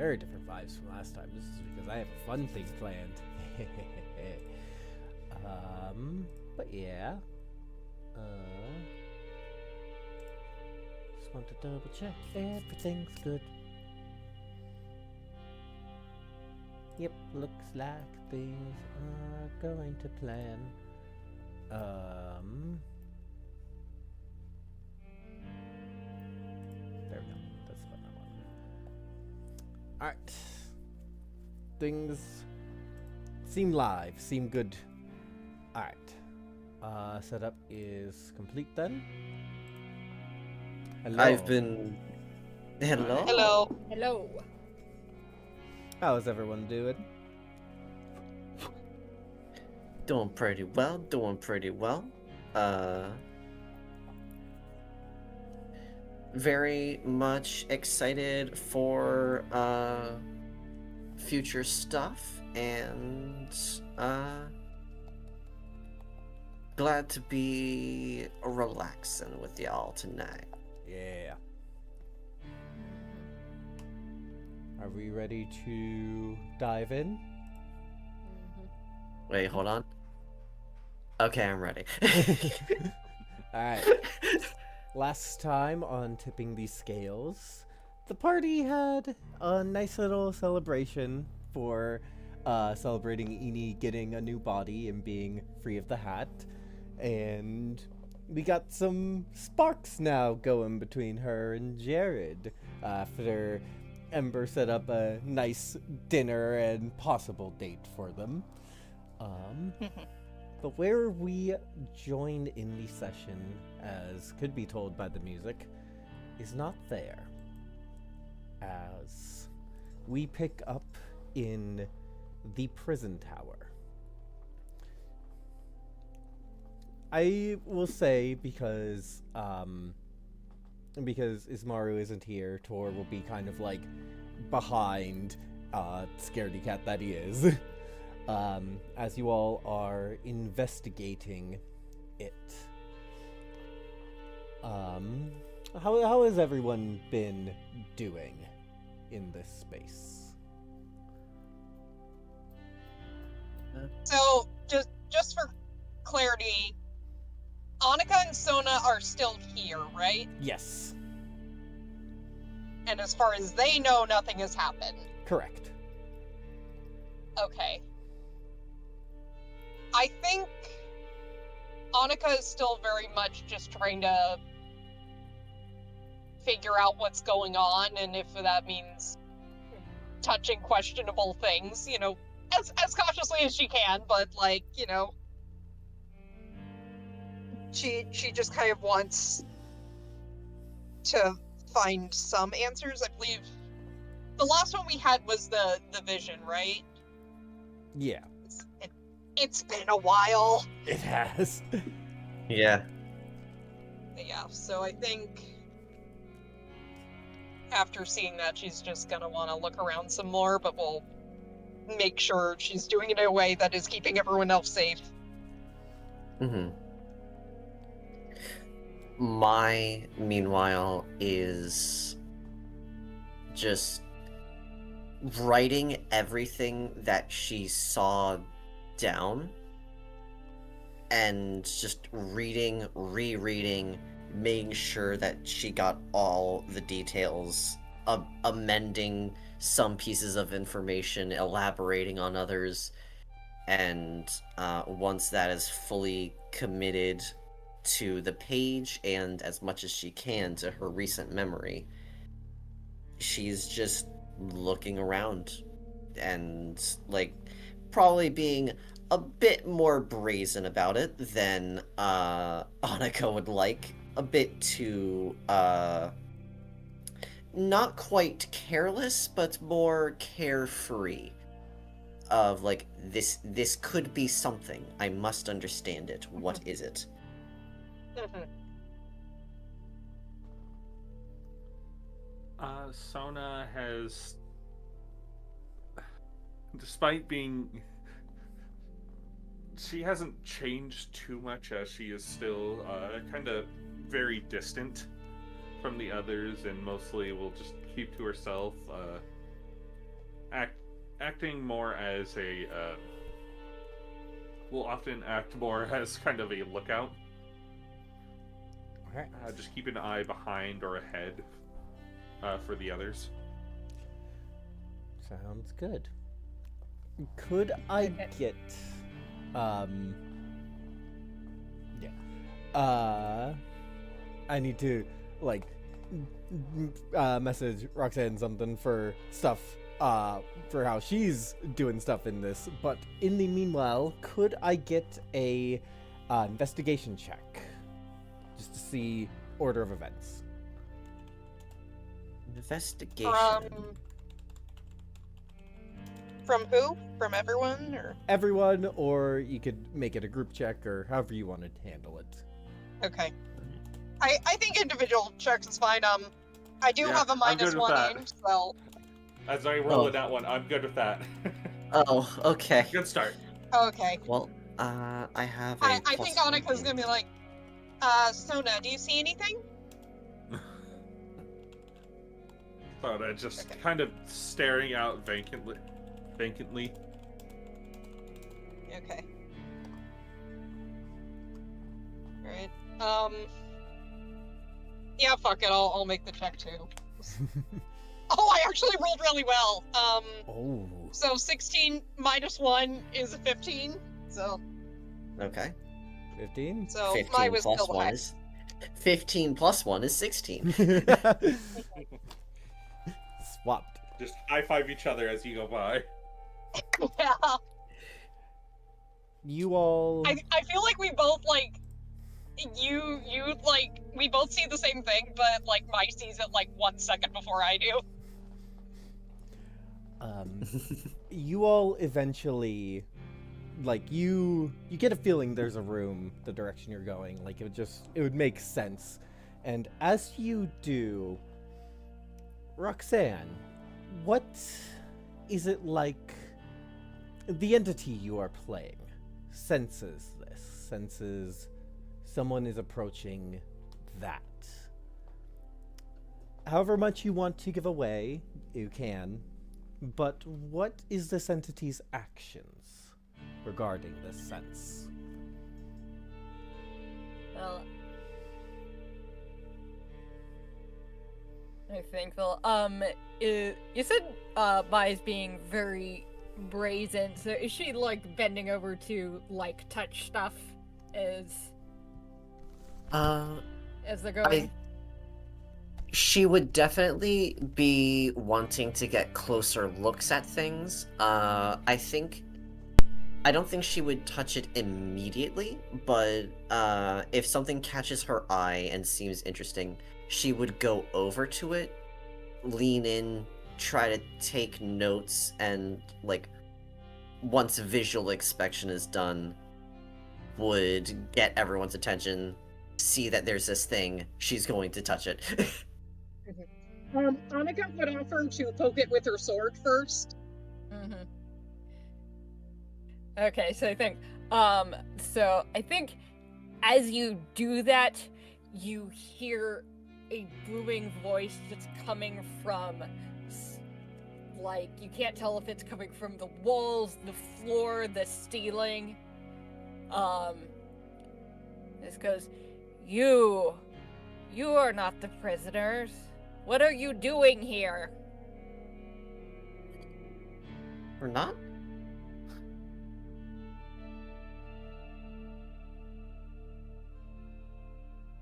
very different vibes from last time. This is because I have a fun thing planned. But yeah. Just want to double check everything's good. Yep, looks like things are going to plan. There we go. That's what I wanted. Alright. Things seem live, seem good. Alright. Setup is complete then. Hello. I've been... Hello? Hello. Hello. How's everyone doing? Doing pretty well, doing pretty well. Very much excited for future stuff, and glad to be relaxing with y'all tonight. Yeah. Are we ready to dive in? Wait, hold on. Okay, I'm ready. Alright. Last time on Tipping the Scales, the party had a nice little celebration for celebrating Eni getting a new body and being free of the hat. And we got some sparks now going between her and Jared after Ember set up a nice dinner and possible date for them. But where we joined in the session, as could be told by the music, is not there. As we pick up in the prison tower. I will say, because Ismaru isn't here, Tor will be kind of like behind scaredy cat that he is. As you all are investigating it. How has everyone been doing in this space? So, just for clarity, Annika and Sona are still here, right? Yes. And as far as they know, nothing has happened. Correct. Okay. I think Annika is still very much just trying to figure out what's going on, and if that means touching questionable things, you know, as cautiously as she can, but like, you know, she just kind of wants to find some answers. I believe the last one we had was the vision, right? Yeah. It's been a while. It has. Yeah. Yeah, so I think after seeing that, she's just gonna want to look around some more, but we'll make sure she's doing it in a way that is keeping everyone else safe. My, meanwhile, is just writing everything that she saw down and just reading, rereading, making sure that she got all the details, amending some pieces of information, elaborating on others, and once that is fully committed to the page and as much as she can to her recent memory, she's just looking around and like probably being a bit more brazen about it than Annika would like, a bit too not quite careless but more carefree, of like, this could be something, I must understand it, what is it? Sona has, despite being, she hasn't changed too much, as she is still kind of very distant from the others and mostly will just keep to herself, acting more as a will often act more as kind of a lookout. Alright. Just keep an eye behind or ahead for the others. Sounds good. Could I Okay. get I need to like message Roxanne something for stuff for how she's doing stuff in this, but in the meanwhile, could I get a investigation check just to see order of events? Investigation. From who? From everyone, or Everyone, or you could make it a group check, or however you want to handle it. okay. I think individual checks is fine. I do Yeah, have a I'm good with -1 that. aimed, so As I roll Oh. in that one, I'm good with that. Oh, okay. Good start. okay. Well, I have a I think +1 Annika's gonna be aimed. like, Sona, do you see anything? But just Okay. kind of staring out vacantly. Okay. Alright. Yeah, fuck it, I'll make the check too. Oh, I actually rolled really well. Oh. So 16 -1 is a 15. So Okay. 15? so 15 mine was plus still 1 high. is 15 plus 1 is 16. Swapped. Just high five each other as you go by. Yeah. You all. I feel like we both like you like we both see the same thing, but like Mike sees it like 1 second before I do. You all eventually, like, you get a feeling there's a room the direction you're going. Like, it would make sense. And as you do, Roxanne, what is it like the entity you are playing senses this, senses someone is approaching that. However much you want to give away, you can. But what is this entity's actions regarding this sense? Well, I think they'll, you said, Mai's being very brazen, so is she, like, bending over to, like, touch stuff as they're going? She would definitely be wanting to get closer looks at things. I don't think she would touch it immediately, but if something catches her eye and seems interesting, she would go over to it, lean in, try to take notes, and, like, once visual inspection is done, would get everyone's attention, see that there's this thing, she's going to touch it. Annika would offer to poke it with her sword first. Mm-hmm. Okay, so I think as you do that, you hear a booming voice that's coming from, like, you can't tell if it's coming from the walls, the floor, the ceiling. This goes, You are not the prisoners. What are you doing here? Or not?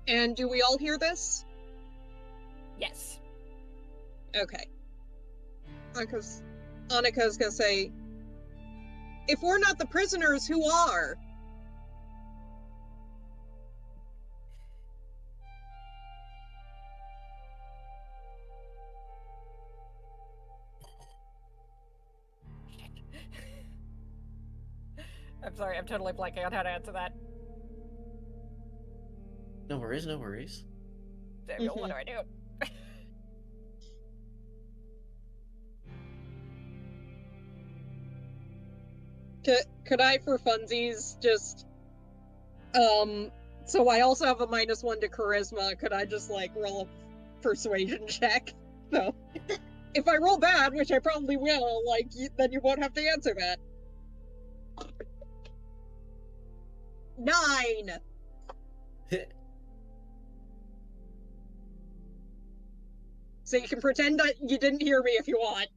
And do we all hear this? Yes. Okay. Because Annika's gonna say, if we're not the prisoners, who are? I'm sorry, I'm totally blanking on how to answer that. No worries, no worries. Samuel, what do I do? Could I, for funsies, just, so I also have a -1 to charisma, could I just, like, roll a persuasion check? So, If I roll bad, which I probably will, then you won't have to answer that. 9! So you can pretend that you didn't hear me if you want.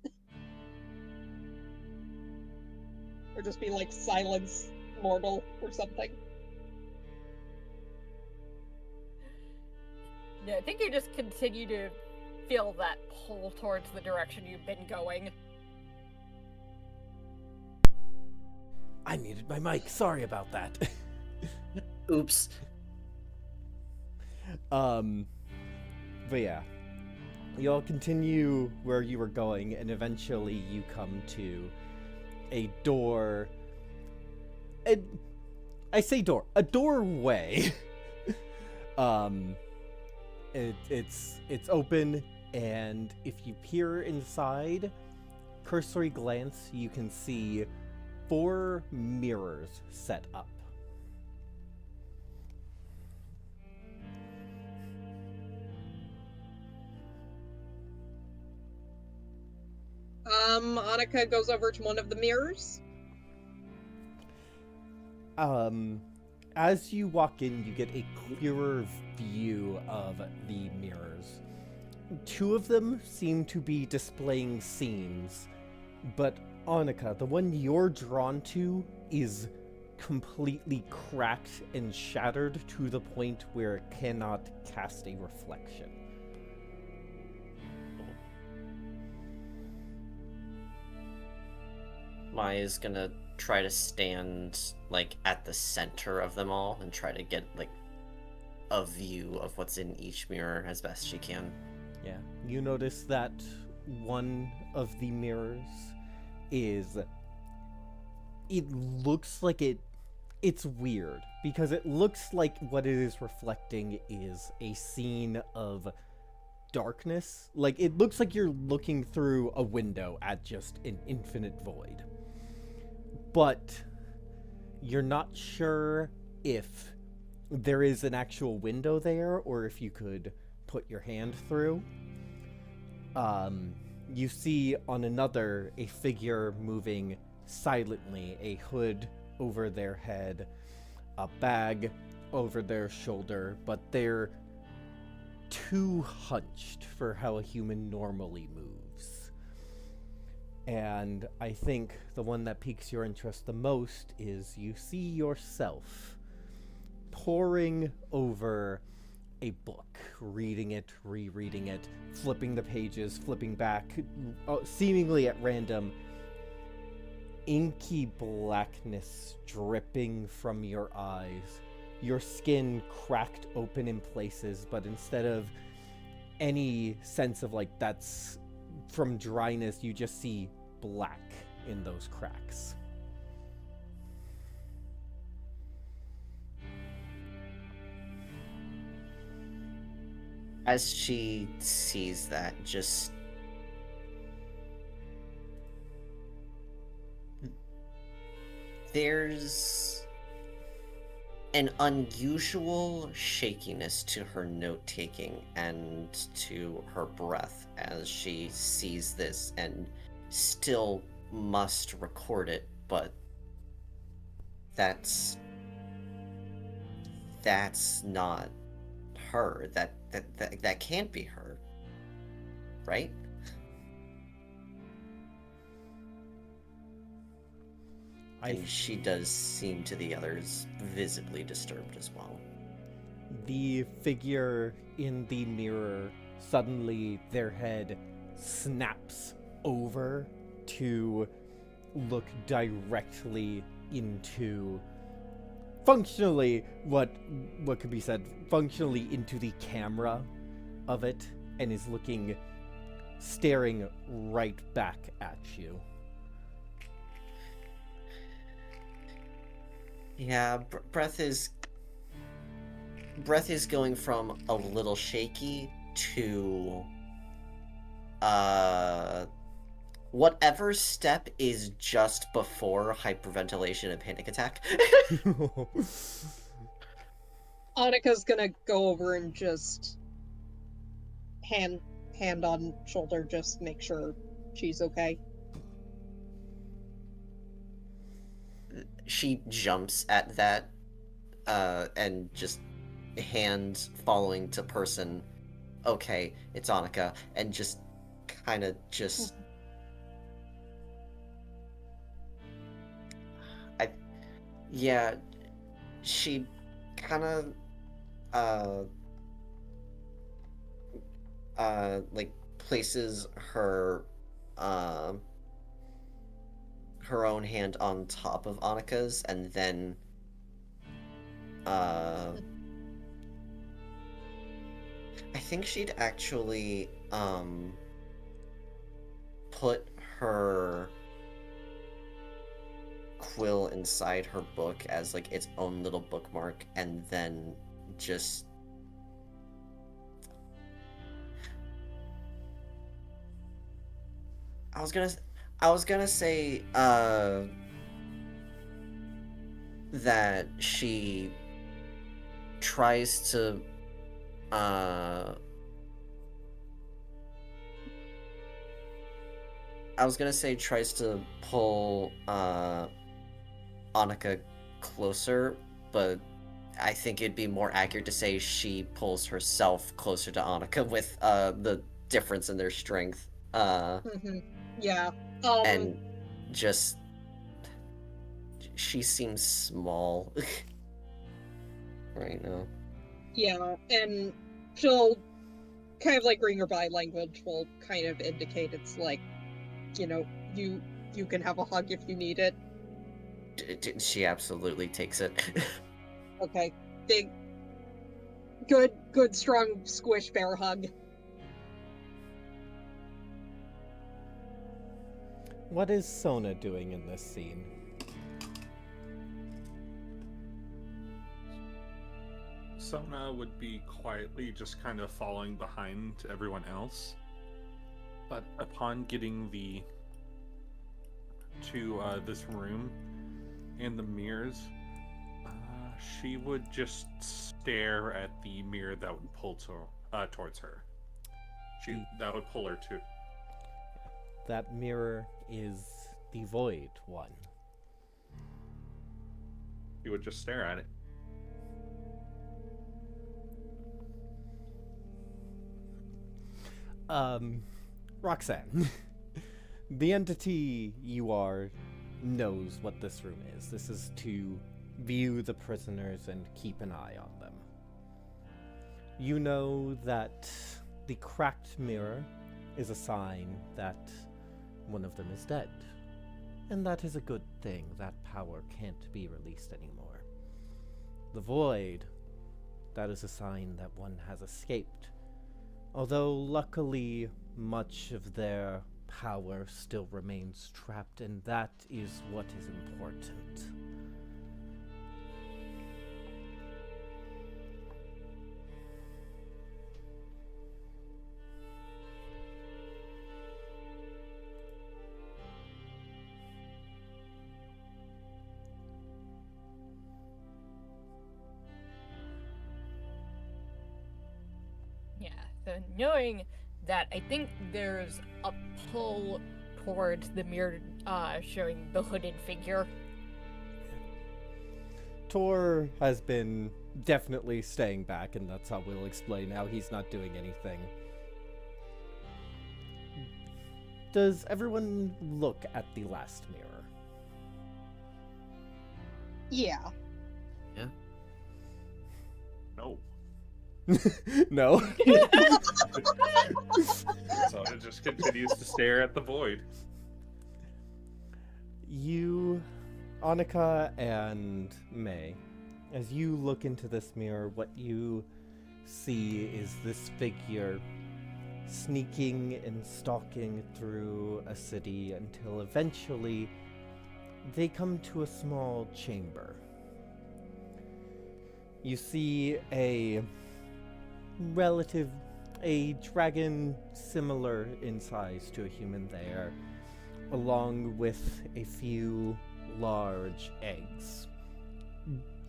Or just be like, silence, mortal, or something. Yeah, I think you just continue to feel that pull towards the direction you've been going. I muted my mic. Sorry about that. Oops. But yeah. You all continue where you were going, and eventually you come to a door. I say door. A doorway. It's open, and if you peer inside, cursory glance, you can see 4 mirrors set up. Annika goes over to one of the mirrors. As you walk in, you get a clearer view of the mirrors. 2 of them seem to be displaying scenes, but Annika, the one you're drawn to, is completely cracked and shattered to the point where it cannot cast a reflection. Maya's gonna try to stand, at the center of them all and try to get, a view of what's in each mirror as best she can. Yeah. You notice that one of the mirrors is... It looks like it's weird, because it looks like what it is reflecting is a scene of darkness. It looks like you're looking through a window at just an infinite void. But you're not sure if there is an actual window there, or if you could put your hand through. You see on another a figure moving silently, a hood over their head, a bag over their shoulder, but they're too hunched for how a human normally moves. And I think the one that piques your interest the most is you see yourself poring over a book, reading it, rereading it, flipping the pages, flipping back, seemingly at random, inky blackness dripping from your eyes, your skin cracked open in places, but instead of any sense of that's from dryness, you just see black in those cracks. As she sees that, there's an unusual shakiness to her note-taking and to her breath as she sees this and still must record it, but that's not her. That can't be her, right? And she does seem to the others visibly disturbed as well. The figure in the mirror, suddenly their head snaps over to look directly into, functionally, what could be said, functionally into the camera of it, and is staring right back at you. Yeah, breath is going from a little shaky to whatever step is just before hyperventilation and panic attack. Annika's gonna go over and just hand hand on shoulder, just make sure she's okay. She jumps at that, and just hand following to person. Okay, it's Annika, and just kind of just. Yeah, she kind of like places her her own hand on top of Annika's, and then I think she'd actually put her quill inside her book as like its own little bookmark, and then just I was gonna say that she tries to tries to pull Annika closer, but I think it'd be more accurate to say she pulls herself closer to Annika with the difference in their strength. Yeah. And just she seems small right now. Yeah, and she'll kind of like ring her body language will kind of indicate it's like, you know, you can have a hug if you need it. She absolutely takes it. Okay. Big, good, strong squish bear hug. What is Sona doing in this scene? Sona would be quietly just kind of following behind everyone else. But upon getting to this room and the mirrors, she would just stare at the mirror that would pull towards her. That would pull her too. That mirror is the void one. She would just stare at it. Roxanne, the entity you are knows what this room is. This is to view the prisoners and keep an eye on them. You know that the cracked mirror is a sign that one of them is dead. And that is a good thing. That power can't be released anymore. The void, that is a sign that one has escaped. Although luckily much of their power still remains trapped, and that is what is important. Yeah, so knowing that, I think there's a pull towards the mirror showing the hooded figure. Tor has been definitely staying back, and that's how we'll explain how he's not doing anything. Does everyone look at the last mirror? Yeah. No. No. So it just continues to stare at the void. You, Annika and May, as you look into this mirror, what you see is this figure sneaking and stalking through a city until eventually they come to a small chamber. You see a dragon similar in size to a human there, along with a few large eggs.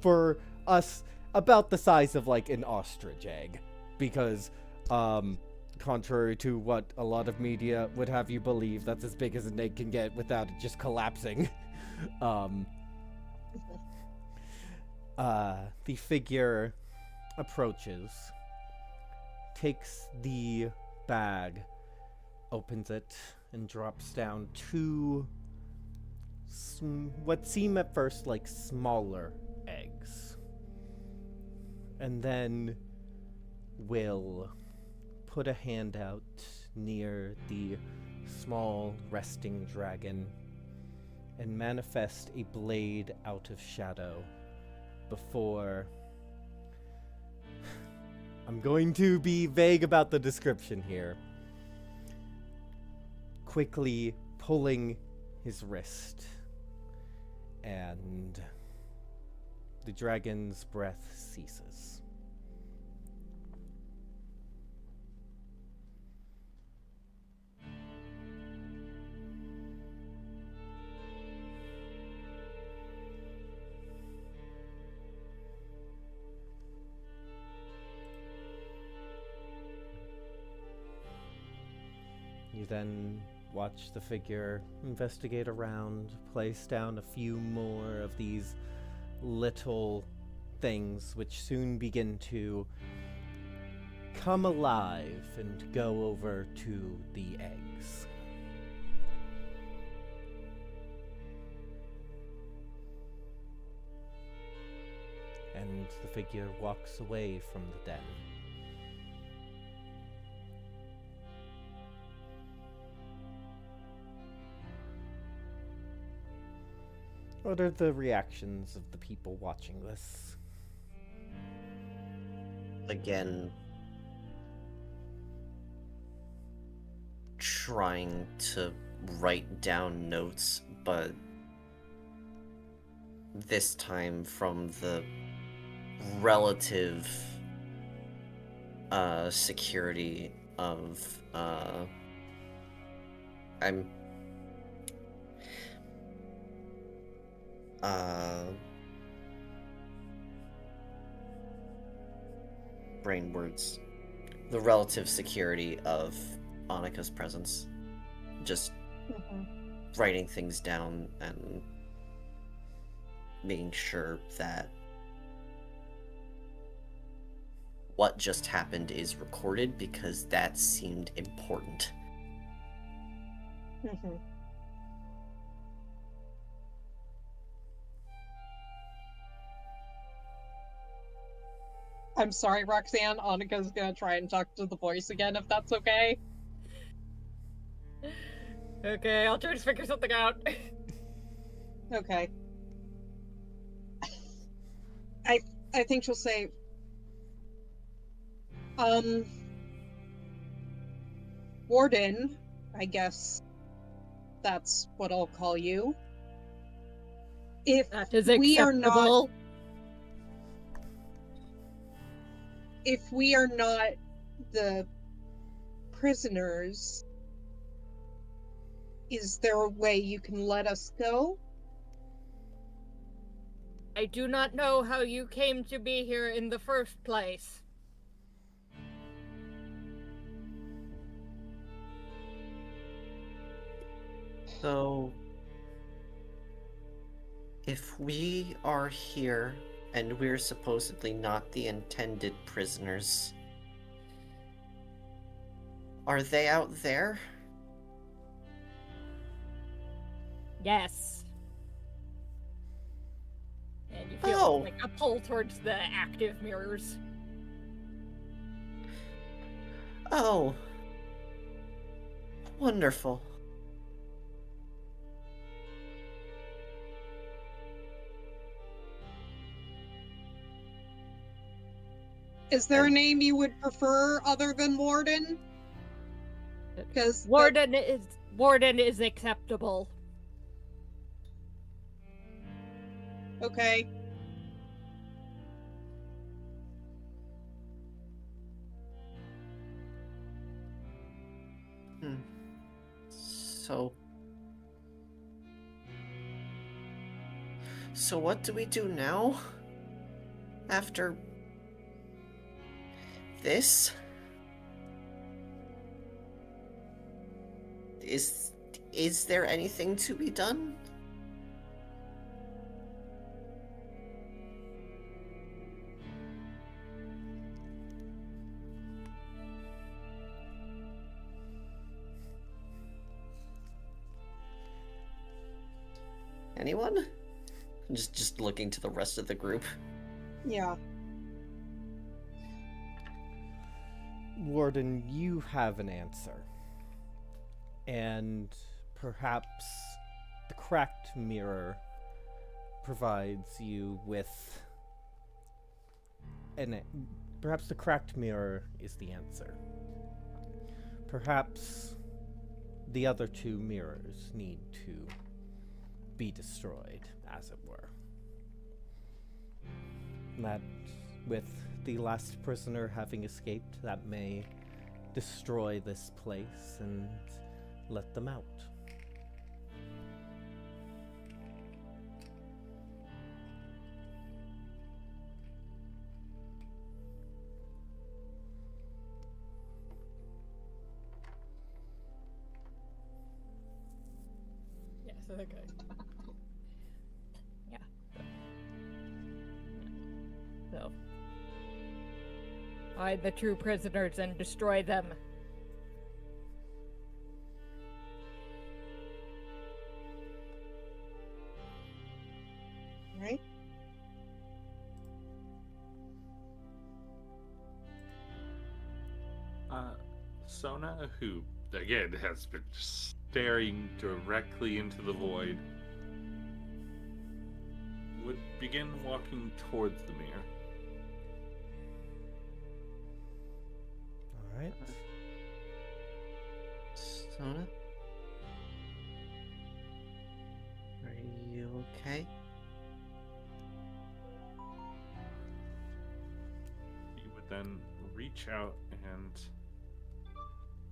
For us, about the size of like an ostrich egg, because contrary to what a lot of media would have you believe, that's as big as an egg can get without it just collapsing. The figure approaches, takes the bag, opens it, and drops down two what seem at first like smaller eggs. And then will put a hand out near the small resting dragon and manifest a blade out of shadow before... I'm going to be vague about the description here. Quickly pulling his wrist, and the dragon's breath ceases. You then watch the figure investigate around, place down a few more of these little things, which soon begin to come alive and go over to the eggs. And the figure walks away from the den. What are the reactions of the people watching this? Again, trying to write down notes, but this time from the relative security of brain words. The relative security of Annika's presence. Just writing things down and making sure that what just happened is recorded, because that seemed important. I'm sorry, Roxanne. Annika's gonna try and talk to the voice again, if that's okay. Okay, I'll try to figure something out. Okay. I think she'll say, Warden, I guess that's what I'll call you. If That is we are not, acceptable. if we are not the prisoners, is there a way you can let us go? I do not know how you came to be here in the first place. So, if we are here and we're supposedly not the intended prisoners, are they out there? Yes. And you feel Oh. like a pull towards the active mirrors. Oh. Wonderful. Is there a name you would prefer other than Warden? Because Warden is acceptable. okay. So what do we do now? After this? is there anything to be done? Anyone? Just looking to the rest of the group. Yeah. Warden, you have an answer. And perhaps the cracked mirror provides you with perhaps the cracked mirror is the answer. Perhaps the other two mirrors need to be destroyed, as it were. That, with the last prisoner having escaped, that may destroy this place and let them out. Yes, okay. Yeah. So. Find the true prisoners and destroy them. Right? Sona, who again has been staring directly into the void, would begin walking towards the mirror. Alright. Sona? Are you okay? You would then reach out and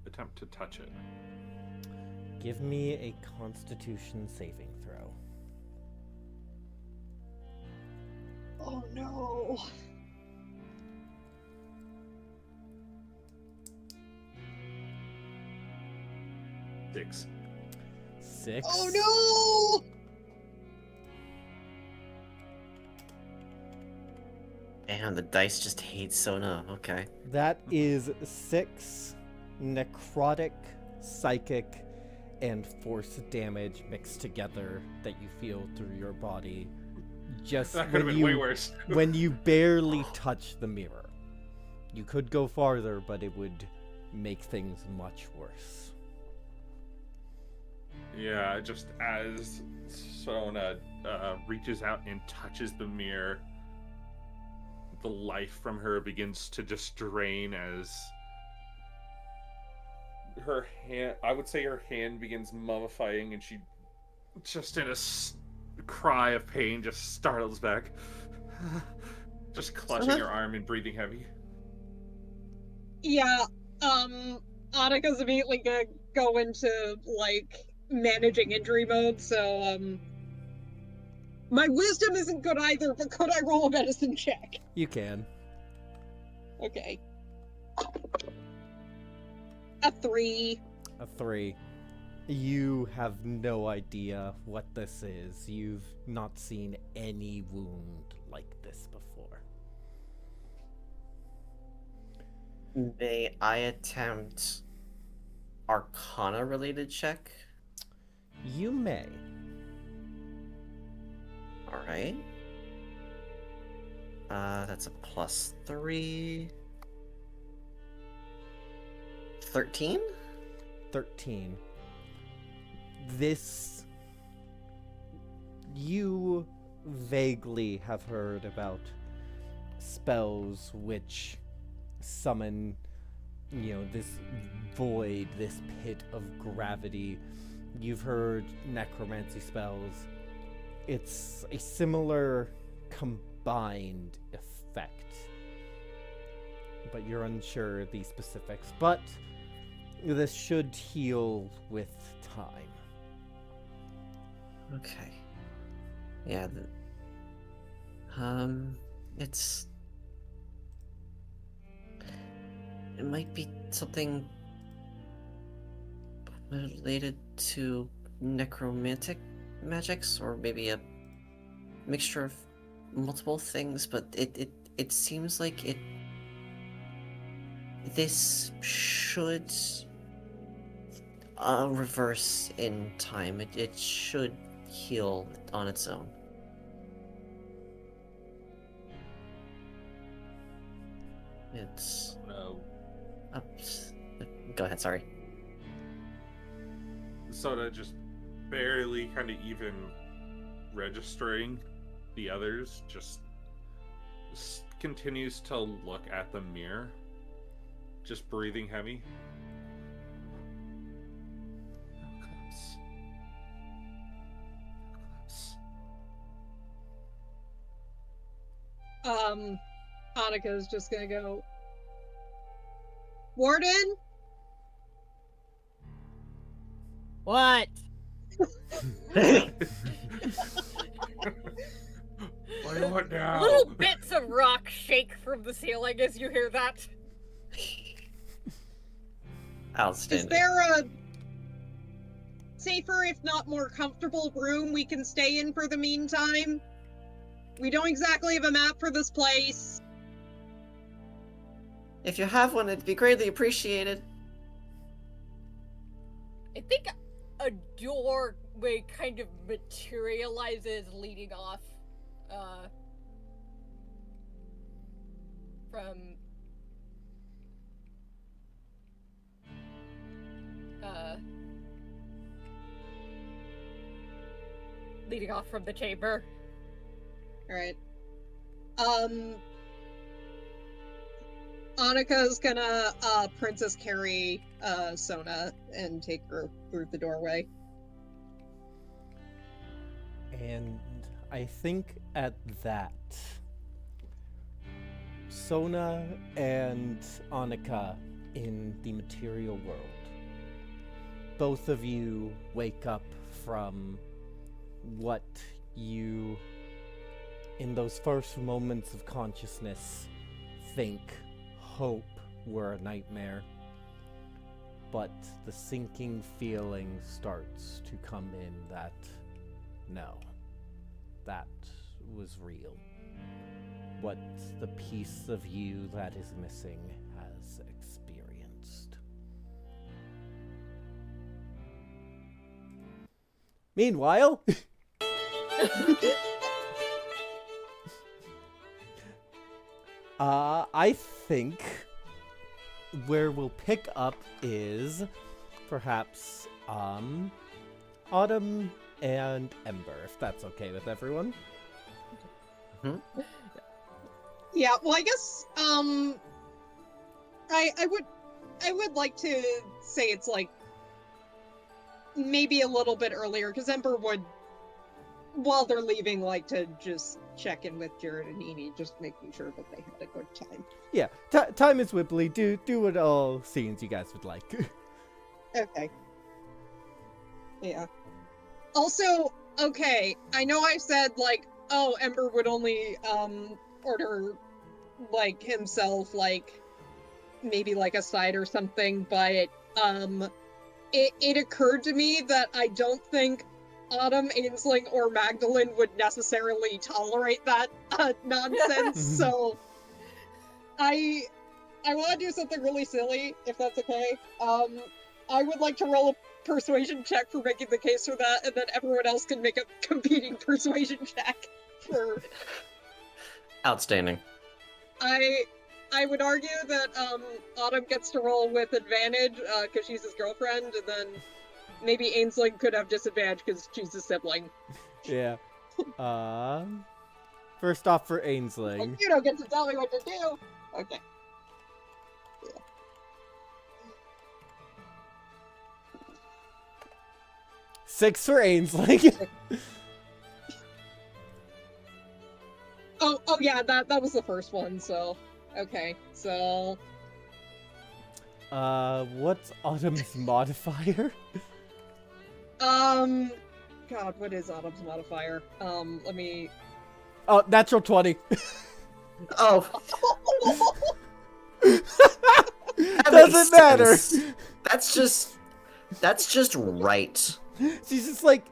attempt to touch it. Give me a Constitution saving throw. Oh no. Six. 6. Oh no! Damn, the dice just hate Sona. Okay. That is 6 necrotic, psychic, and force damage mixed together that you feel through your body. Just That could have been way worse. when you barely touch the mirror. You could go farther, but it would make things much worse. Yeah, just as Sona reaches out and touches the mirror, the life from her begins to just drain as her hand, I would say her hand begins mummifying, and she, just in a cry of pain, just startles back. Just clutching her arm and breathing heavy. Yeah, Annika's immediately gonna go into, like, managing injury mode, so, my wisdom isn't good either, but could I roll a medicine check? You can. Okay. A 3. A 3. You have no idea what this is. You've not seen any wound like this before. May I attempt Arcana-related check? You may. Alright. That's a +3. 13? 13. This... You vaguely have heard about spells which summon, this void, this pit of gravity. You've heard necromancy spells. It's a similar combined effect, but you're unsure the specifics. But this should heal with time. Okay. Yeah, it might be something related to necromantic magics, or maybe a mixture of multiple things, but it seems like this should reverse in time. It should heal on its own. It's No. Go ahead, sorry. Soda just barely kind of even registering the others, just continues to look at the mirror, just breathing heavy. How close? How close? Annika's just gonna go, Warden? What? What do you want now? Little bits of rock shake from the ceiling as you hear that. Outstanding. Is there a safer, if not more comfortable room we can stay in for the meantime? We don't exactly have a map for this place. If you have one, it'd be greatly appreciated. I think a doorway kind of materializes leading off from the chamber. Alright. Annika's gonna princess carry Sona and take her through the doorway. And I think at that, Sona and Annika in the material world, both of you wake up from what you, in those first moments of consciousness, think hope were a nightmare. But the sinking feeling starts to come in that, no, that was real. What the piece of you that is missing has experienced. Meanwhile, I think where we'll pick up is perhaps Autumn and Ember, if that's okay with everyone. Yeah, well, I guess I would like to say it's like maybe a little bit earlier, because Ember would, while they're leaving, like to just check in with Jared and Nini, just making sure that they had a good time. Yeah, time is wibbly. Do what all scenes you guys would like. Okay. Yeah. Also, okay, I know I said, like, oh, Ember would only, order, like, himself, like, maybe, like, a side or something, but, it occurred to me that I don't think Autumn, Ainsling, or Magdalene would necessarily tolerate that, nonsense, so I want to do something really silly, if that's okay. I would like to roll a persuasion check for making the case for that, and then everyone else can make a competing persuasion check for... Outstanding. I would argue that Autumn gets to roll with advantage because she's his girlfriend, and then maybe Ainsling could have disadvantage because she's a sibling. Yeah. First off for Ainsling. You don't get to tell me what to do. Okay. Yeah. 6 for Ainsling. Oh yeah, that was the first one. So okay, so what's Autumn's modifier? God, what is Autumn's modifier? Let me. Oh, natural 20. Oh, that makes Doesn't matter. sense. That's just That's just right. She's just like,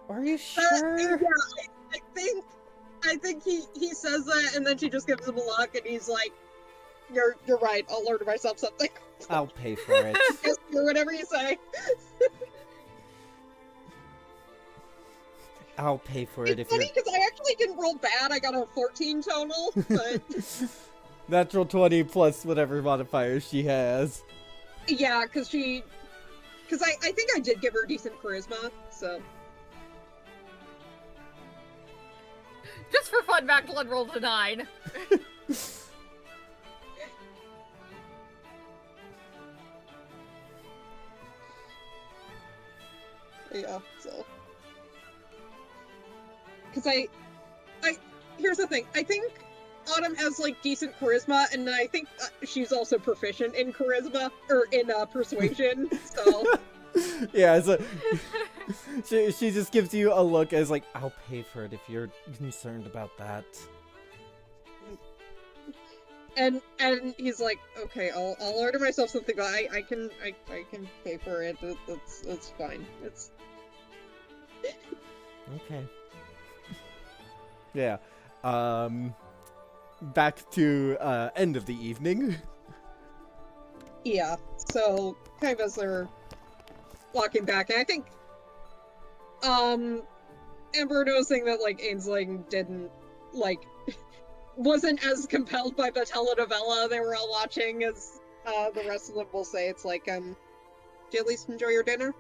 are you sure? Yeah, I think he says that, and then she just gives him a look, and he's like, "You're right. I'll order myself something." I'll pay for it. Just do whatever you say. I'll pay for it It's if you're... funny because I actually didn't roll bad. I got a 14 total, but Natural 20 plus whatever modifiers she has. yeah, because I think I did give her decent charisma, so. Just for fun, Magdalene rolled a 9. Yeah, so. Because here's the thing. I think Autumn has, like, decent charisma, and I think she's also proficient in charisma, or in persuasion, so. Yeah, so she just gives you a look as like, I'll pay for it if you're concerned about that. And he's like, okay, I'll order myself something, but I can pay for it. It's fine. It's Okay. Yeah. Back to end of the evening. yeah. So kind of as they're walking back, and I think Amber noticing that like Ainsling didn't like wasn't as compelled by the telenovela they were all watching as the rest of them will say. It's like, did you at least enjoy your dinner?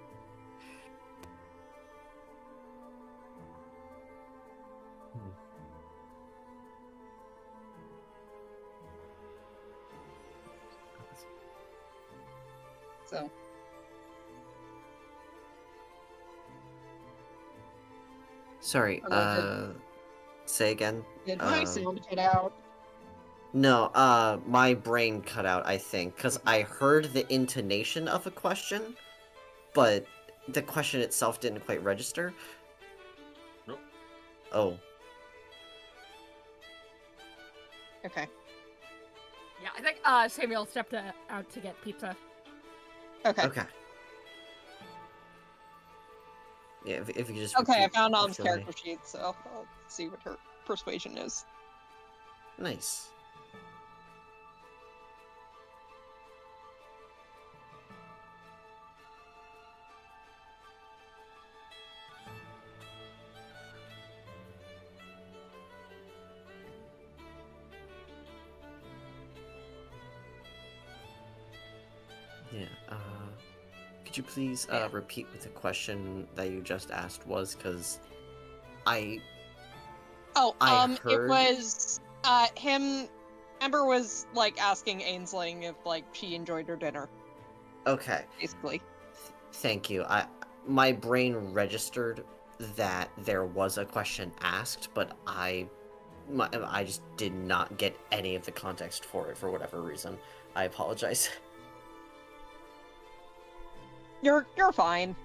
So. Sorry, say again? Did my sound cut out? No, my brain cut out, I think, because I heard the intonation of a question, but the question itself didn't quite register. Nope. Oh. Okay. Yeah, I think Samuel stepped out to get pizza. Okay. Okay. Yeah, if you just... Okay, I repeat found Autumn's after my- character sheet, so I'll see what her persuasion is. Nice. Yeah, could you please repeat what the question that you just asked was? Because I It heard- was Ember was like asking Ainsling if like she enjoyed her dinner, Okay, basically. thank you. My brain registered that there was a question asked, but I just did not get any of the context for it for whatever reason. I apologize. You're fine.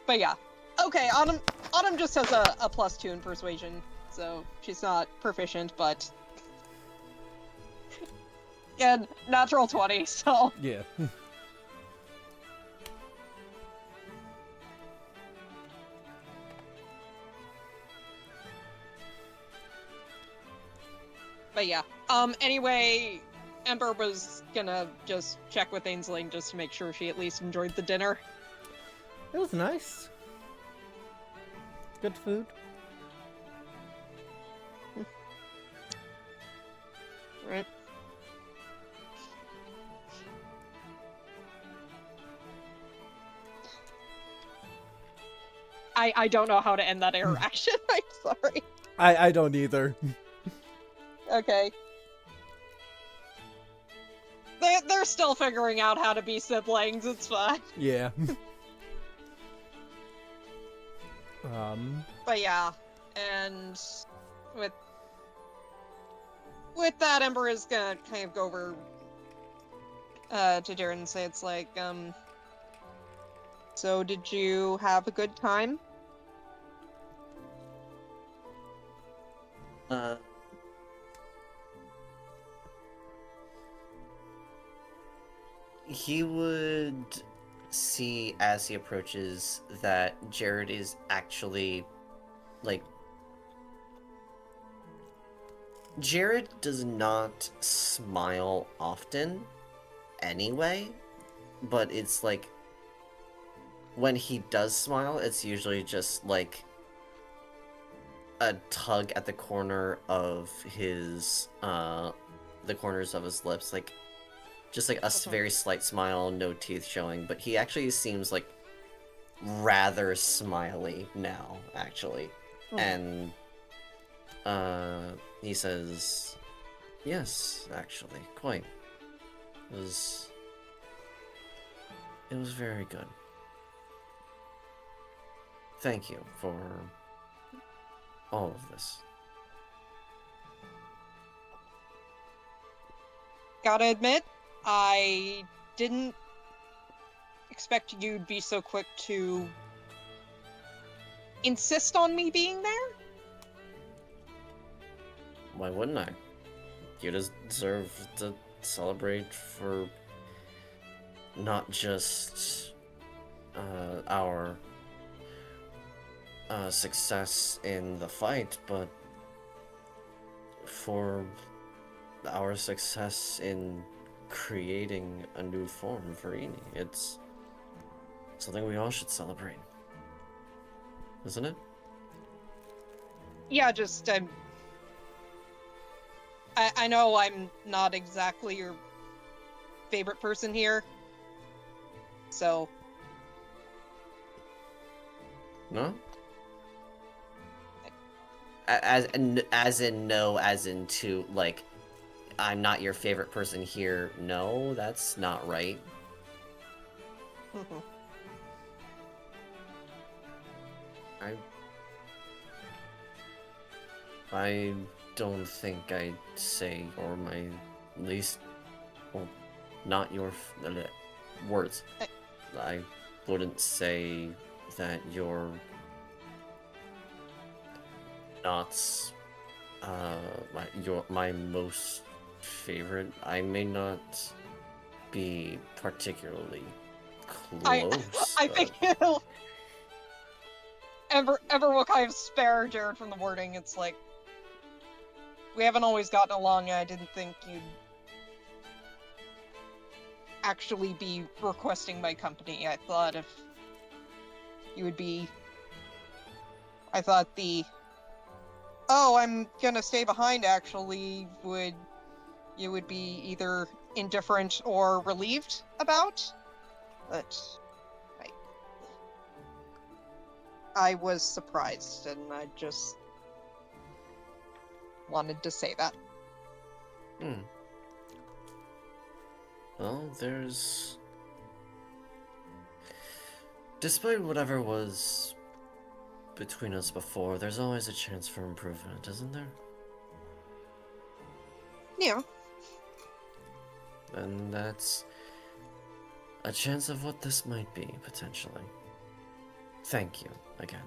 But yeah. Okay, Autumn just has a +2 in persuasion, so she's not proficient, but again, natural 20, so Yeah. but yeah. Anyway, Ember was gonna just check with Ainsling just to make sure she at least enjoyed the dinner. It was nice. Good food. Right. I don't know how to end that interaction. I'm sorry. I don't either. Okay. They're still figuring out how to be siblings. It's fine. Yeah. But yeah, and with that, Ember is gonna kind of go over to Jared and say, it's like, so did you have a good time? He would see as he approaches that Jared is actually, like... Jared does not smile often, anyway, but it's like... When he does smile, it's usually just, like, a tug at the corner of his, the corners of his lips, like, just like a very slight smile, no teeth showing, but he actually seems like rather smiley now, actually. And, he says, yes, actually, quite. It was very good. Thank you for all of this. Gotta admit, I didn't expect you'd be so quick to insist on me being there. Why wouldn't I? You deserve to celebrate for not just our success in the fight, but for our success in creating a new form for Ini. It's something we all should celebrate, isn't it? Yeah, just I know I'm not exactly your favorite person here, so No? As in no, as in to, like, I'm not your favorite person here. No, that's not right. I don't think I'd say, or my least, well, not your words. I wouldn't say that you're not my most favorite. I may not be particularly close. I think he'll ever will kind of spare Jared from the wording. It's like, we haven't always gotten along, and I didn't think you'd actually be requesting my company. I thought if you would be... I thought the, oh, I'm gonna stay behind, actually, you would be either indifferent or relieved about. But I was surprised, and I just wanted to say that. Well, there's... Despite whatever was between us before, there's always a chance for improvement, isn't there? Yeah. And that's a chance of what this might be, potentially. Thank you, again.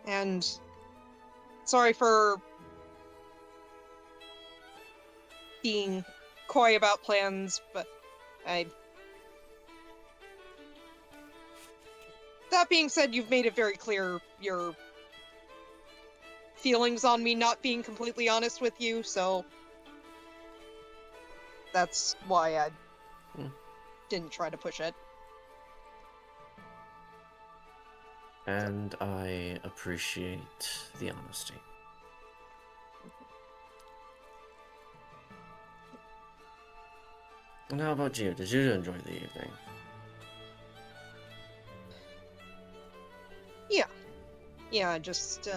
And sorry for being coy about plans, but that being said, you've made it very clear your feelings on me not being completely honest with you, so that's why I didn't try to push it. And I appreciate the honesty. And how about you? Did you enjoy the evening? Yeah, just,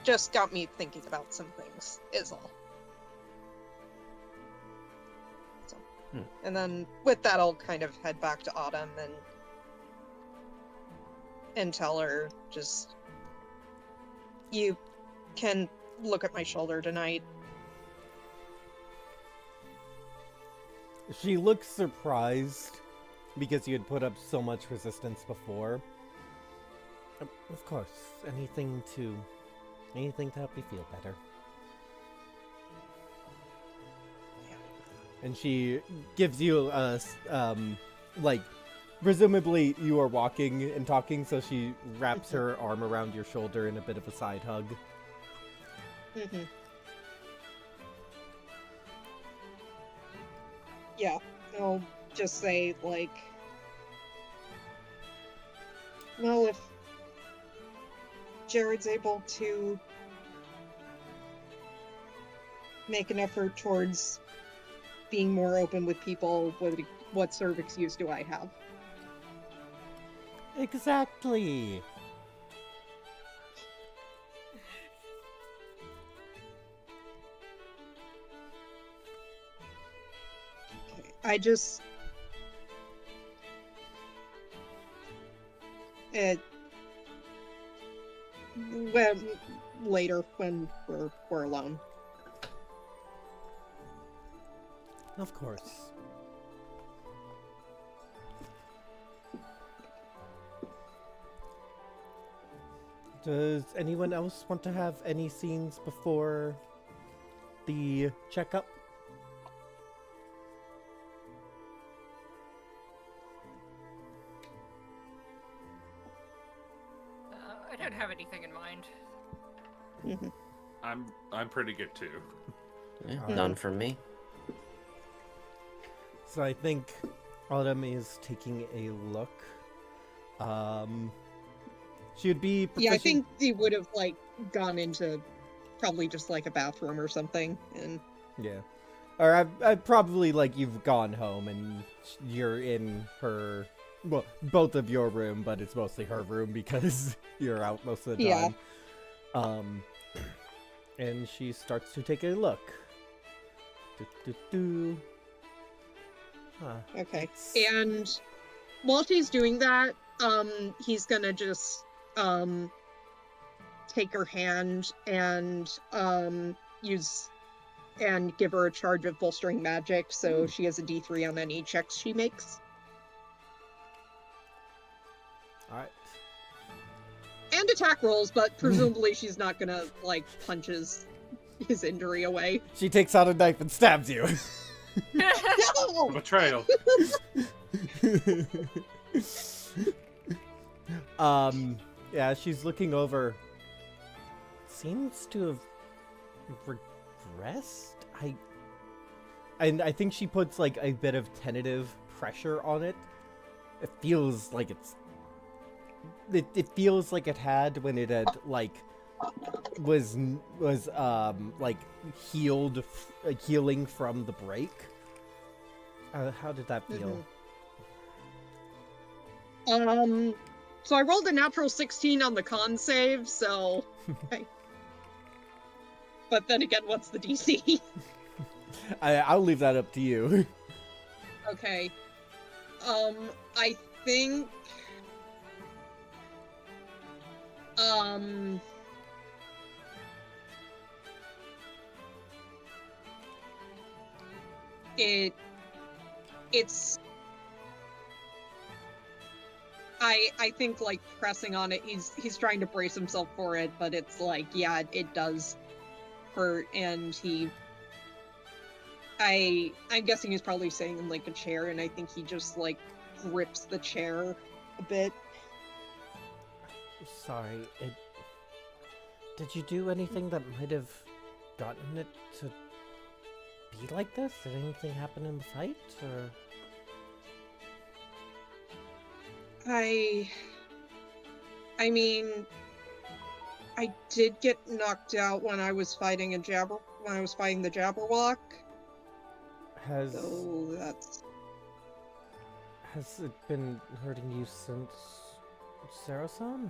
just got me thinking about some things, is all. So, and then with that, I'll kind of head back to Autumn and tell her, just, you can look at my shoulder tonight. She looks surprised because you had put up so much resistance before. Of course, anything to help you feel better. And she gives you like, presumably you are walking and talking, so she wraps her arm around your shoulder in a bit of a side hug. Mm-hmm. Yeah, I'll just say, like, well, if Jared's able to make an effort towards being more open with people, what sort of excuse do I have? Exactly. I just... well, later, when we're alone. Of course. Does anyone else want to have any scenes before the checkup? I don't have anything in mind. Mm-hmm. I'm pretty good too. Yeah, Alright. none from me. So I think Autumn is taking a look. She would be proficient... Yeah, I think he would have, like, gone into probably just, like, a bathroom or something, and... Yeah. Or I'd probably, like, you've gone home and you're in her... Well, both of your room, but it's mostly her room because you're out most of the Yeah. time. And she starts to take a look. Huh. Okay. And while she's doing that, he's gonna just, take her hand and, use... and give her a charge of bolstering magic, so she has a D3 on any checks she makes. Alright. And attack rolls, but presumably she's not gonna, like, punch his injury away. She takes out a knife and stabs you. No! Betrayal. Yeah, she's looking over. Seems to have regressed. I think she puts like a bit of tentative pressure on it. It feels like it feels like it had when it had like was like healing from the break. How did that feel? So I rolled a natural 16 on the con save, so... Okay. But then again, what's the DC? I'll leave that up to you. Okay. I think... It's... I think, like, pressing on it, he's trying to brace himself for it, but it's like, yeah, it does hurt, and I'm guessing he's probably sitting in, like, a chair, and I think he just, like, grips the chair a bit. Sorry, did you do anything that might have gotten it to be like this? Did anything happen in the fight, or...? I mean, I did get knocked out when I was fighting the Jabberwock. Has it been hurting you since Sarasan?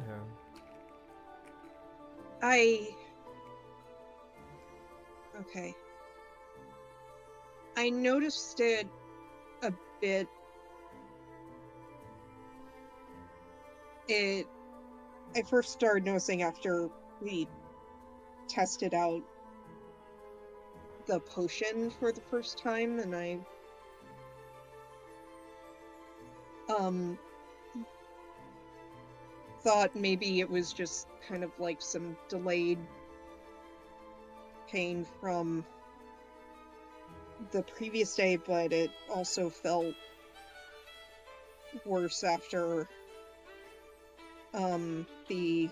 Okay. I noticed it a bit. I first started noticing after we tested out the potion for the first time, and thought maybe it was just kind of like some delayed pain from the previous day, but it also felt worse after the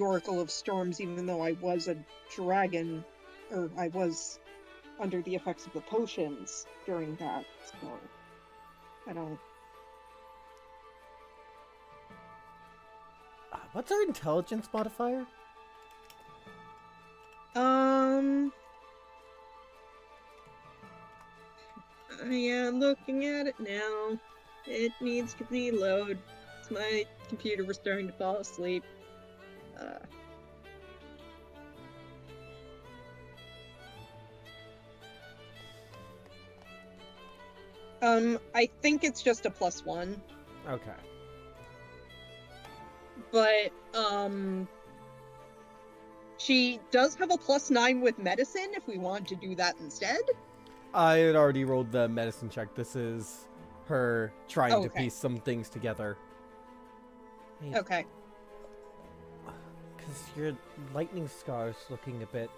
Oracle of Storms, even though I was a dragon, or I was under the effects of the potions during that, so I don't... What's our intelligence modifier? I am looking at it now. It needs to reload. My computer was starting to fall asleep. I think it's just a +1. Okay. But, she does have a +9 with medicine if we want to do that instead. I had already rolled the medicine check. This is her trying to Okay. piece some things together. Hey, Okay. because your lightning scar's looking a bit...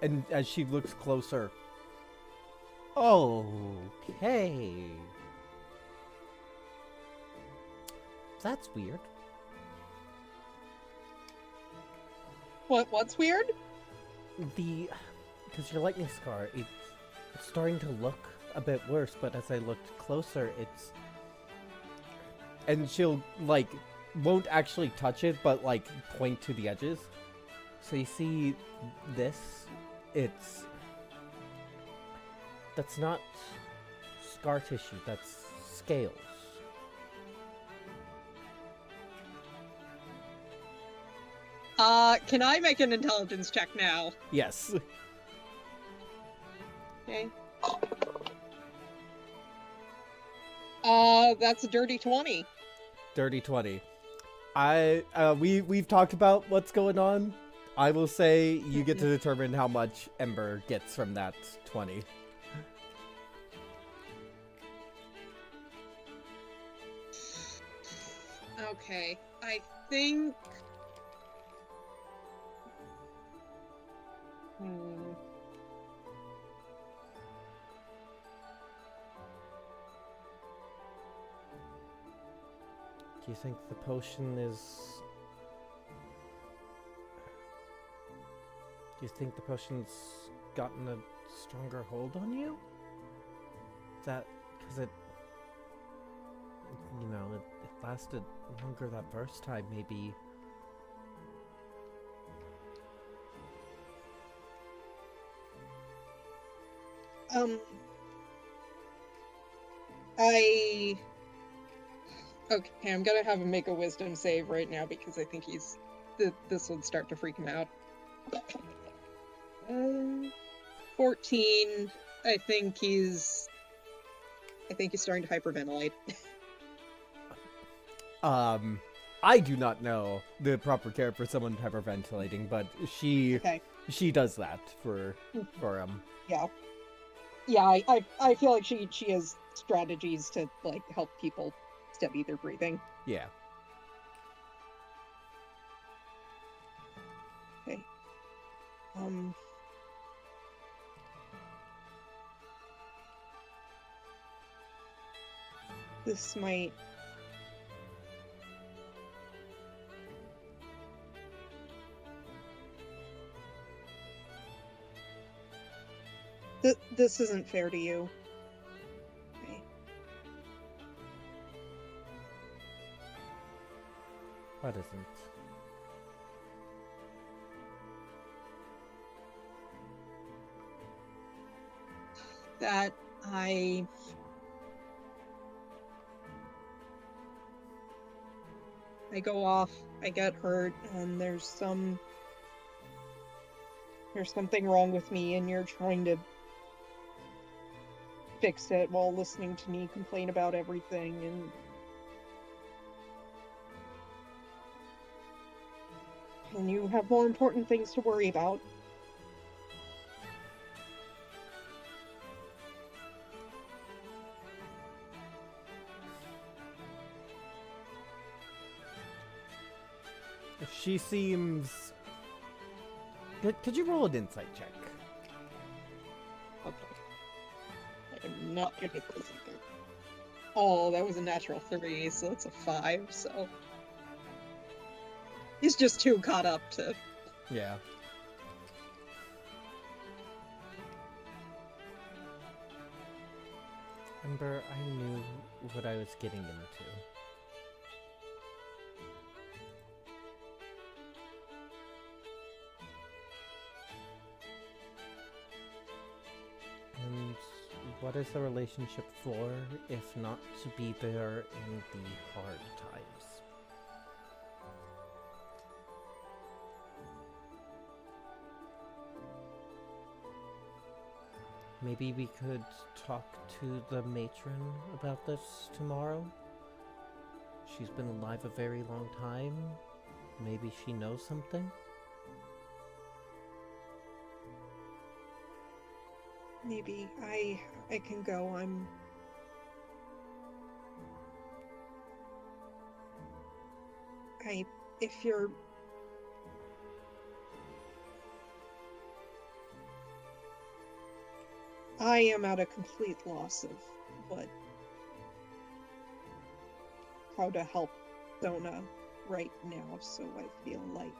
And as she looks closer... Okay. That's weird. What's weird? Because your lightning scar, it's starting to look a bit worse, but as I looked closer, it's... And she'll, like, won't actually touch it, but, like, point to the edges. So you see this, that's not scar tissue, that's scales. Can I make an intelligence check now? Yes. Okay. That's a dirty 20. Dirty 20. We've talked about what's going on. I will say you get to determine how much Ember gets from that 20. Okay, I think... Do you think the potion is... Do you think the potion's gotten a stronger hold on you? That... Because it... You know, it lasted longer that first time, maybe... Okay, I'm gonna have him make a wisdom save right now because I think this would start to freak him out. 14. I think he's starting to hyperventilate. I do not know the proper care for someone hyperventilating, but she does that for Yeah, I feel like she has strategies to like help people steady their breathing. Yeah. Okay. This might... This isn't fair to you. Okay. What isn't? That I go off, I get hurt, and there's something wrong with me, and you're trying to fix it while listening to me complain about everything, and you have more important things to worry about. She seems... Could you roll an insight check? Okay. I'm not good at this either. Oh, that was a natural 3, so that's a 5, so... He's just too caught up to... Yeah. Ember, I knew what I was getting into. And what is the relationship for, if not to be there in the hard times? Maybe we could talk to the matron about this tomorrow? She's been alive a very long time. Maybe she knows something? Maybe I can go. If you're... I am at a complete loss of how to help Sona right now, so I feel like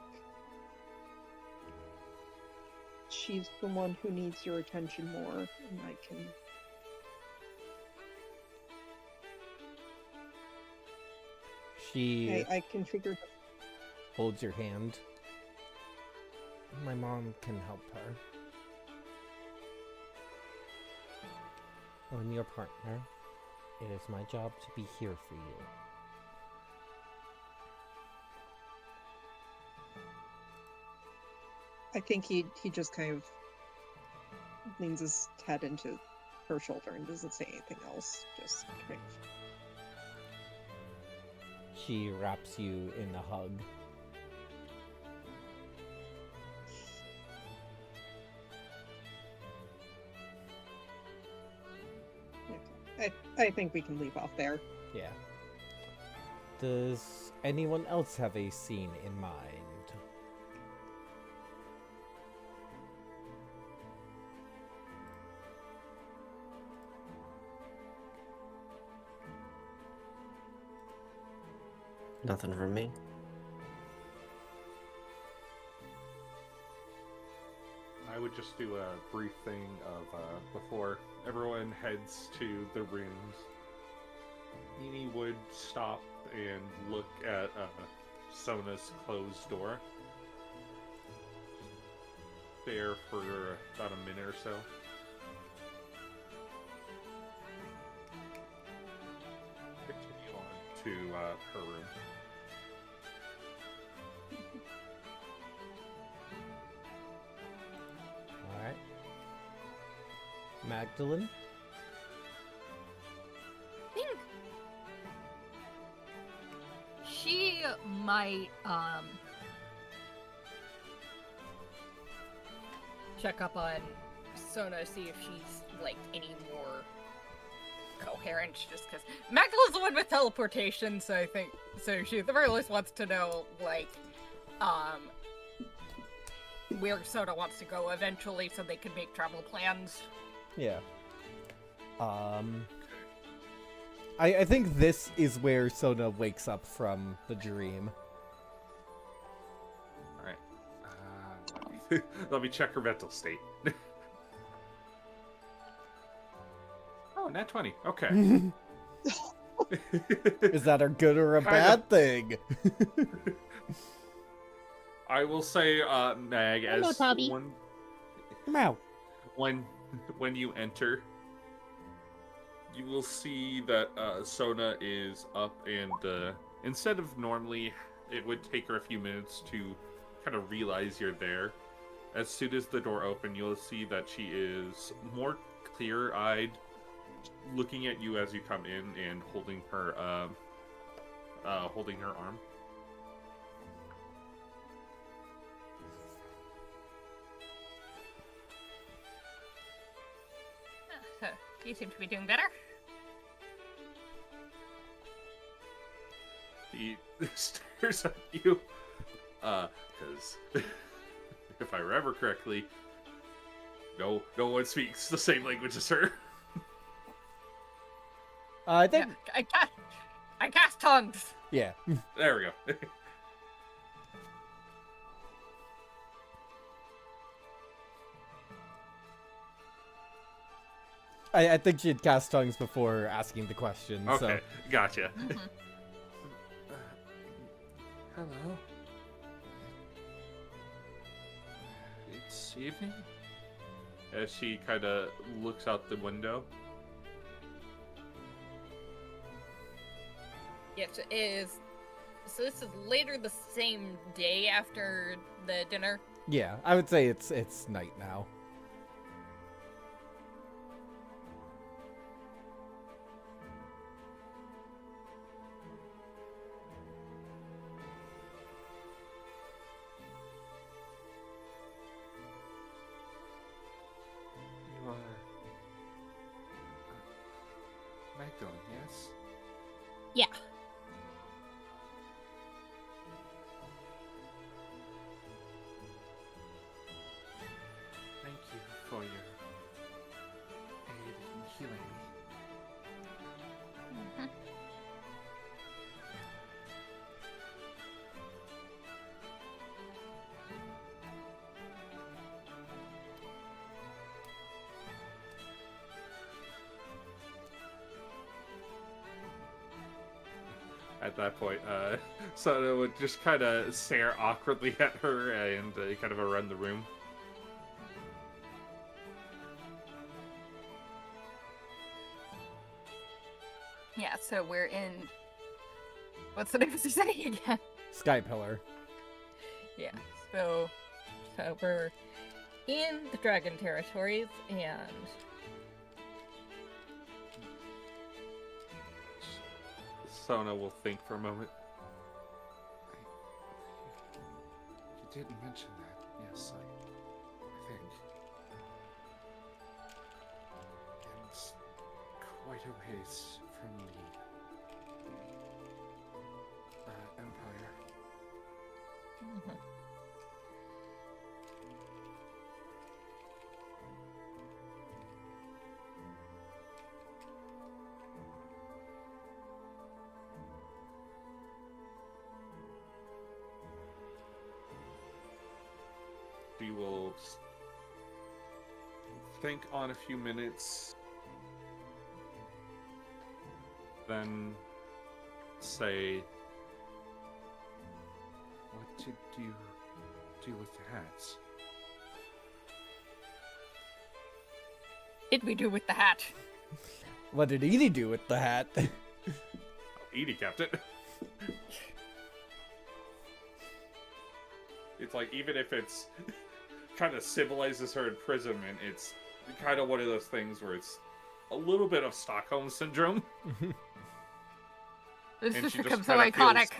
she's the one who needs your attention more, and I can... She I can figure... holds your hand. My mom can help her. I'm your partner. It is my job to be here for you. I think he just kind of leans his head into her shoulder and doesn't say anything else. Just kind of... She wraps you in a hug. I think we can leave off there. Yeah. Does anyone else have a scene in mind? Nothing from me. I would just do a brief thing of before everyone heads to the rooms. Nini would stop and look at Sona's closed door. There for about a minute or so. Continue on to her room. Alright. Magdalene? I think she might check up on Sona, see if she's like any more coherent, just because Magdalene's the one with teleportation, so I think she at the very least wants to know like where Sona wants to go eventually so they can make travel plans. Yeah. I think this is where Sona wakes up from the dream. Alright. Let me check her mental state. Oh, nat 20. Okay. Is that a good or a Kind bad thing? I will say, Mag, Hello, as Toby. Meow. when you enter, you will see that Sona is up, and instead of normally, it would take her a few minutes to kind of realize you're there. As soon as the door opens, you'll see that she is more clear-eyed, looking at you as you come in and holding her arm. You seem to be doing better. He stares at you. Because if I remember correctly, no one speaks the same language as her. I think. Yeah, I cast tongues. Yeah. There we go. I think she had cast tongues before asking the question. Okay, So. gotcha. Mhm. Hello. It's evening. As she kind of looks out the window. Yes, it is. So this is later the same day after the dinner. Yeah, I would say it's night now. You are Magdalene, yes? Yeah. Thank you for your aid in healing me. Mhm. At that point, Sana would just kind of stare awkwardly at her and kind of around the room. Yeah, so we're in. What's the name of the city again? Sky Pillar. Yeah, so we're in the Dragon Territories, and Sona will think for a moment. You did mention that, yes, I think. And it's quite a ways from the Empire. Mhm. She will think on a few minutes, then say, What did you do with the hats? Did we do with the hat? What did Edie do with the hat? Edie kept it. It's like, even if it's kind of symbolizes her imprisonment, it's kind of one of those things where it's a little bit of Stockholm syndrome. This And just she just becomes so kinda feels-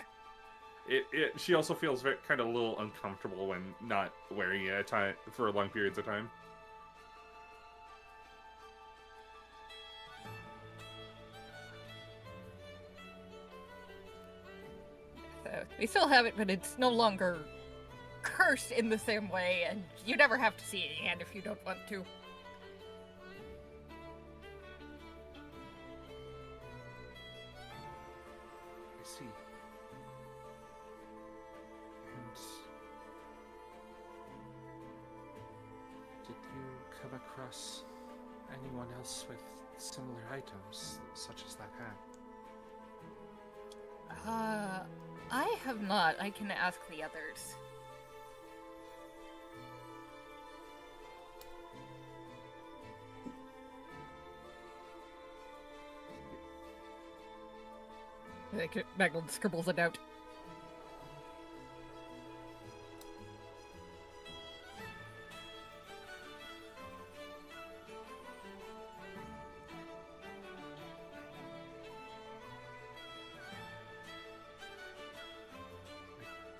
iconic. She also feels very, kind of a little uncomfortable when not wearing it at time for long periods of time. So we still have it, but it's no longer cursed in the same way, and you never have to see it again if you don't want to. I see. And did you come across anyone else with similar items, such as that hat? I have not. I can ask the others. Megalyn scribbles a note.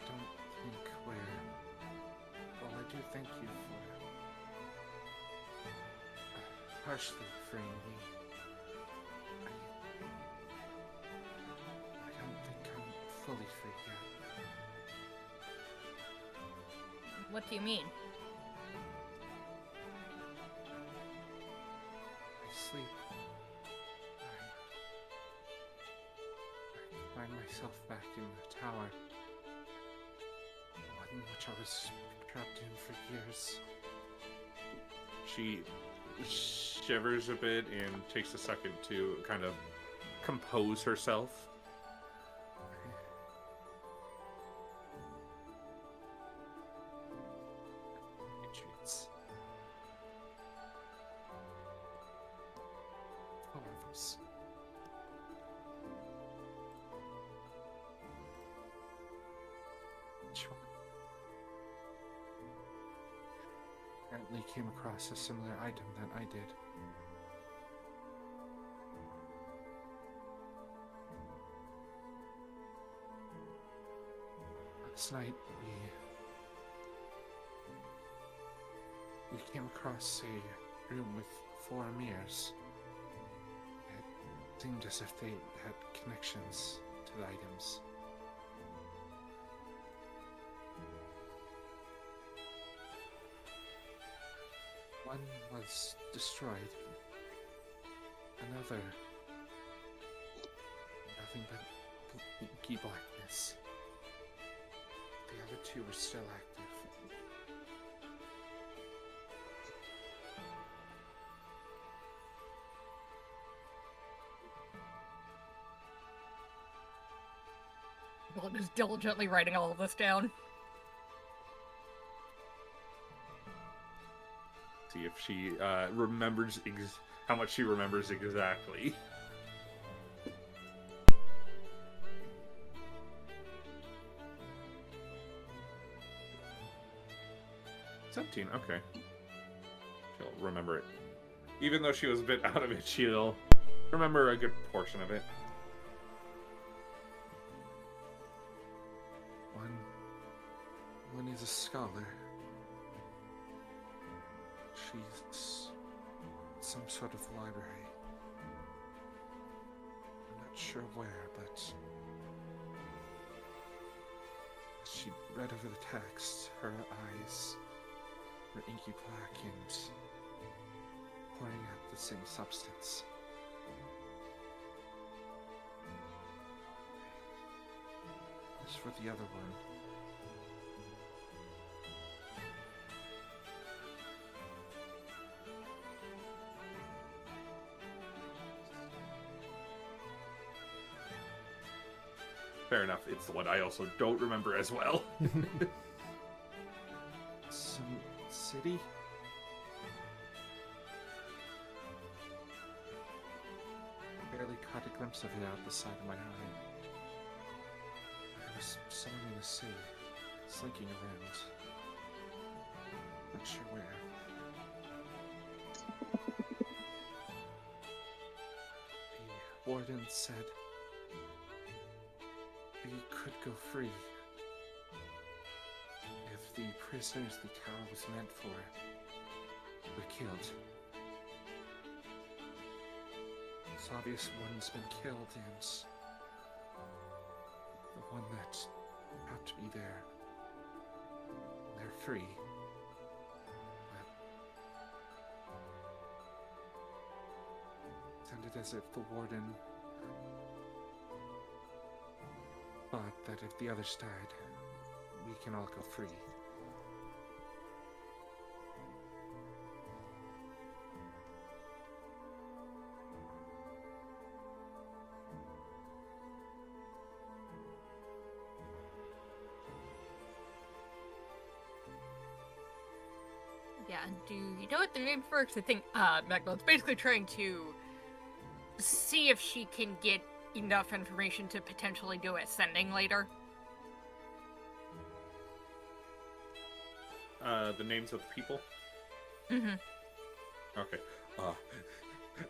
Don't think where. Well, I do thank you for harshly freeing me. I don't think I'm fully free yet. What do you mean? I sleep. I find myself back in the tower. The one in which I was trapped in for years. She shivers a bit and takes a second to kind of compose herself. Retreats. Horrors. Which one? Apparently came across a similar item that I did. Last night we came across a room with 4 mirrors. It seemed as if they had connections to the items. One was destroyed. Another, nothing but inky blackness. The other 2 were still active. Dylan is diligently writing all of this down. See if she remembers how much she remembers exactly. 17, okay. She'll remember it. Even though she was a bit out of it, she'll remember a good portion of it. One is a scholar. She's some sort of library. I'm not sure where, but as she read over the text, her eyes were inky black and pouring out the same substance. As for the other one, Fair enough, it's the one I also don't remember as well. some city? I barely caught a glimpse of it out the side of my eye. There was someone in the sea, slinking around. Not sure where. The warden said we could go free if the prisoners the tower was meant for were killed. It's obvious one's been killed, and the one that had to be there, they're free. But it sounded as if the warden thought that if the others died, we can all go free. Yeah, do you know what the name for? Because I think Magdalene's basically trying to see if she can get enough information to potentially do ascending later. The names of the people? Mm-hmm. Okay.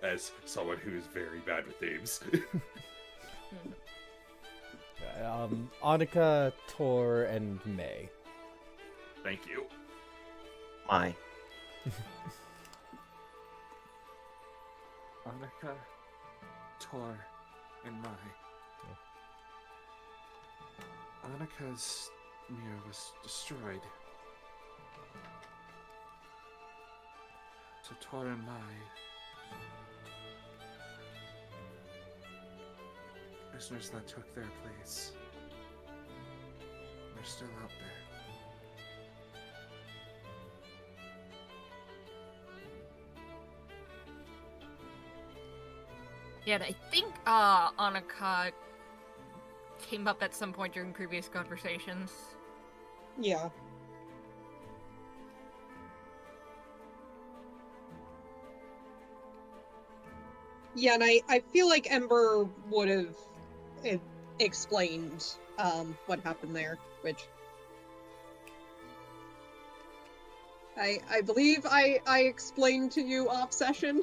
As someone who is very bad with names. Annika, Tor, and May. Thank you. My. Annika, Tor, and Mai. Annika's mirror was destroyed. So Tor and Mai, prisoners that took their place, they're still out there. Yeah, and I think Annika came up at some point during previous conversations. Yeah. Yeah, and I feel like Ember would have explained what happened there, which I believe I explained to you off session.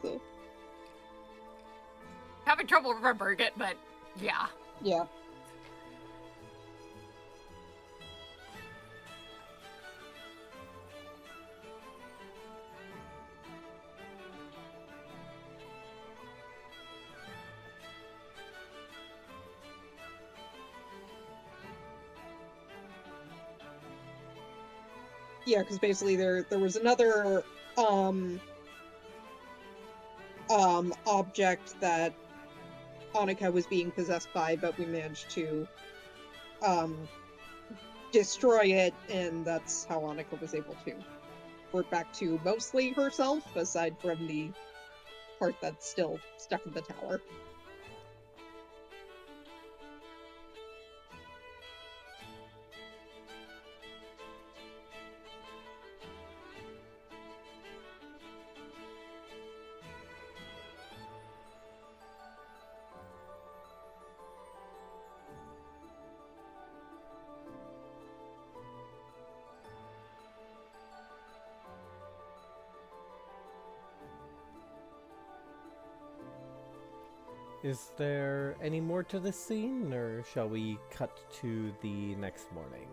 So Having trouble remembering it, but yeah. yeah. Yeah, because basically there was another object that Annika was being possessed by, but we managed to destroy it, and that's how Annika was able to work back to mostly herself, aside from the part that's still stuck in the tower. Is there any more to this scene, or shall we cut to the next morning?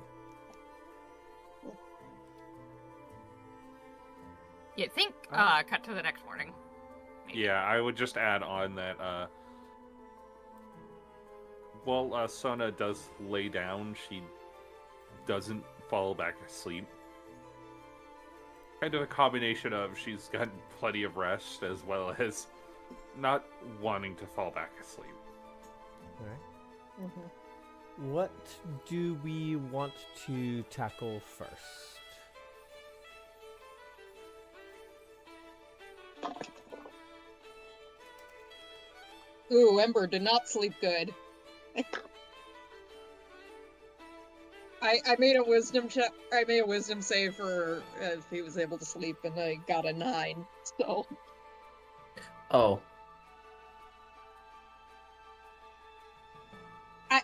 You think, cut to the next morning. Maybe. Yeah, I would just add on that, while Sona does lay down, she doesn't fall back asleep. Kind of a combination of she's gotten plenty of rest as well as not wanting to fall back asleep. Alright. What do we want to tackle first? Ooh, Ember did not sleep good. I made a wisdom check. I made a wisdom save for if he was able to sleep, and I got a 9. So Oh,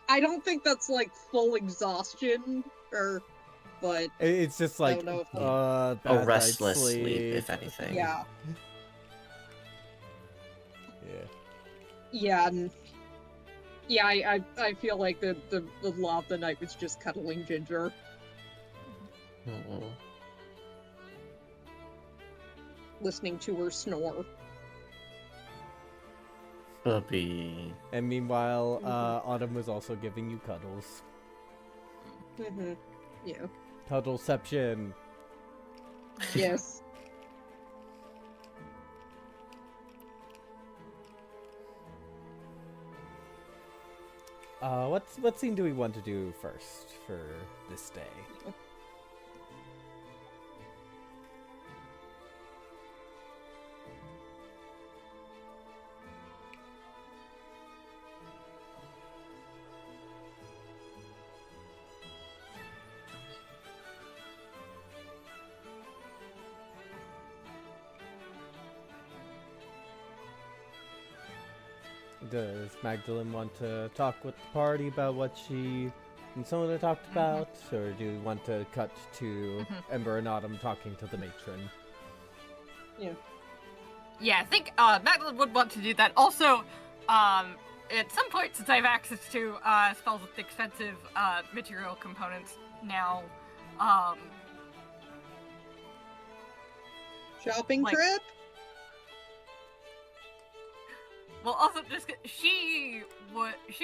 I don't think that's like full exhaustion, but It's just I like don't know if a bad night's restless sleep, if anything. yeah, Yeah. and yeah, I feel like the law of the night was just cuddling Ginger. Mm-mm. Listening to her snore. Puppy. And meanwhile, Autumn was also giving you cuddles. Yeah. Cuddleception. Yes. What scene do we want to do first for this day? Does Magdalene want to talk with the party about what she and Sona talked about, or do we want to cut to Ember and Autumn talking to the matron? Yeah, I think Madeline would want to do that. Also, at some point, since I have access to spells with expensive material components now, Shopping Like- trip? well, also she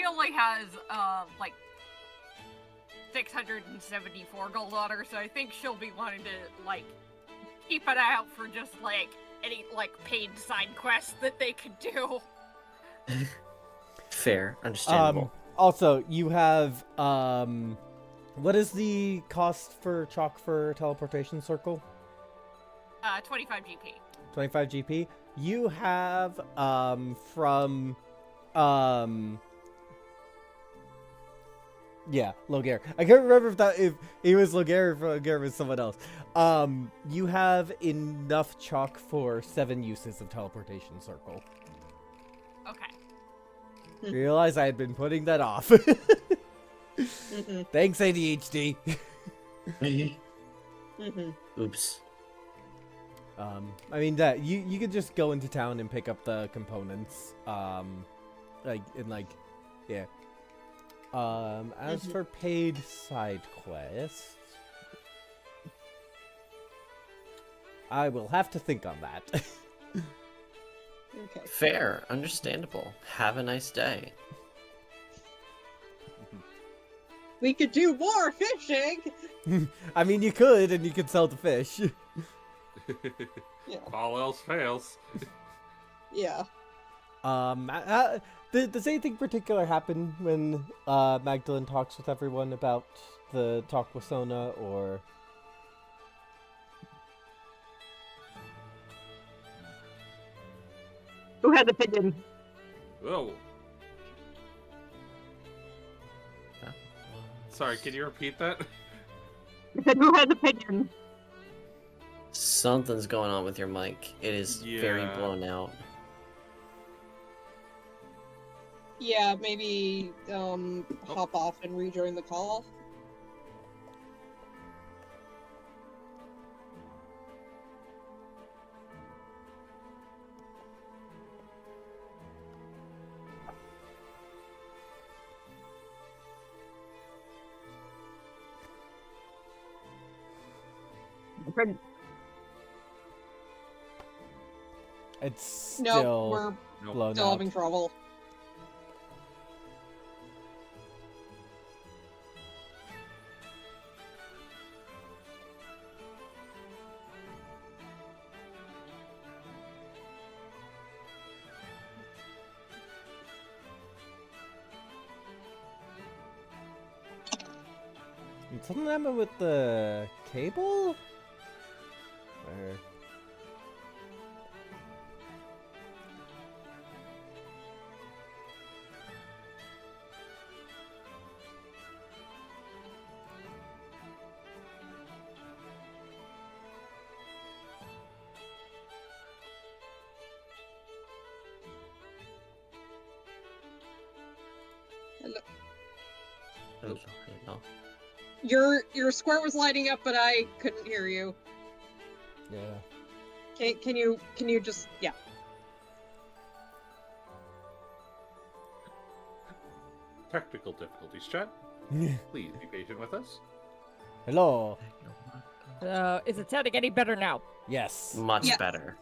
only has like 674 gold on her, so I think she'll be wanting to, like, keep an eye out for just, like, any, like, paid side quests that they could do. Fair, understandable. Also, you have, what is the cost for chalk for teleportation circle? 25 GP. 25 GP. You have, yeah, Logair. I can't remember if he was Logair or if Logair was someone else. You have enough chalk for 7 uses of teleportation circle. Okay. You realize I had been putting that off. Thanks, ADHD. Oops. I mean that you could just go into town and pick up the components. Yeah. As for paid side quests, I will have to think on that. Okay. Fair, understandable. Have a nice day. We could do more fishing. I mean, you could, and you could sell the fish. Yeah. All else fails. Yeah. Does anything particular happen when Magdalene talks with everyone about the talk with Sona, or? Who had opinion? Whoa. Sorry, can you repeat that? Who has opinion? Something's going on with your mic. It is very Yeah. blown out. Yeah, maybe hop off and rejoin the call. It's No, still we're Nope. blown still out. having trouble. Did something happen with the cable? Or... Hello. Your square was lighting up, but I couldn't hear you. Yeah. Can you just yeah. Technical difficulties, chat. Please be patient with us. Hello. Is it sounding any better now? Yes. Much Yes. better.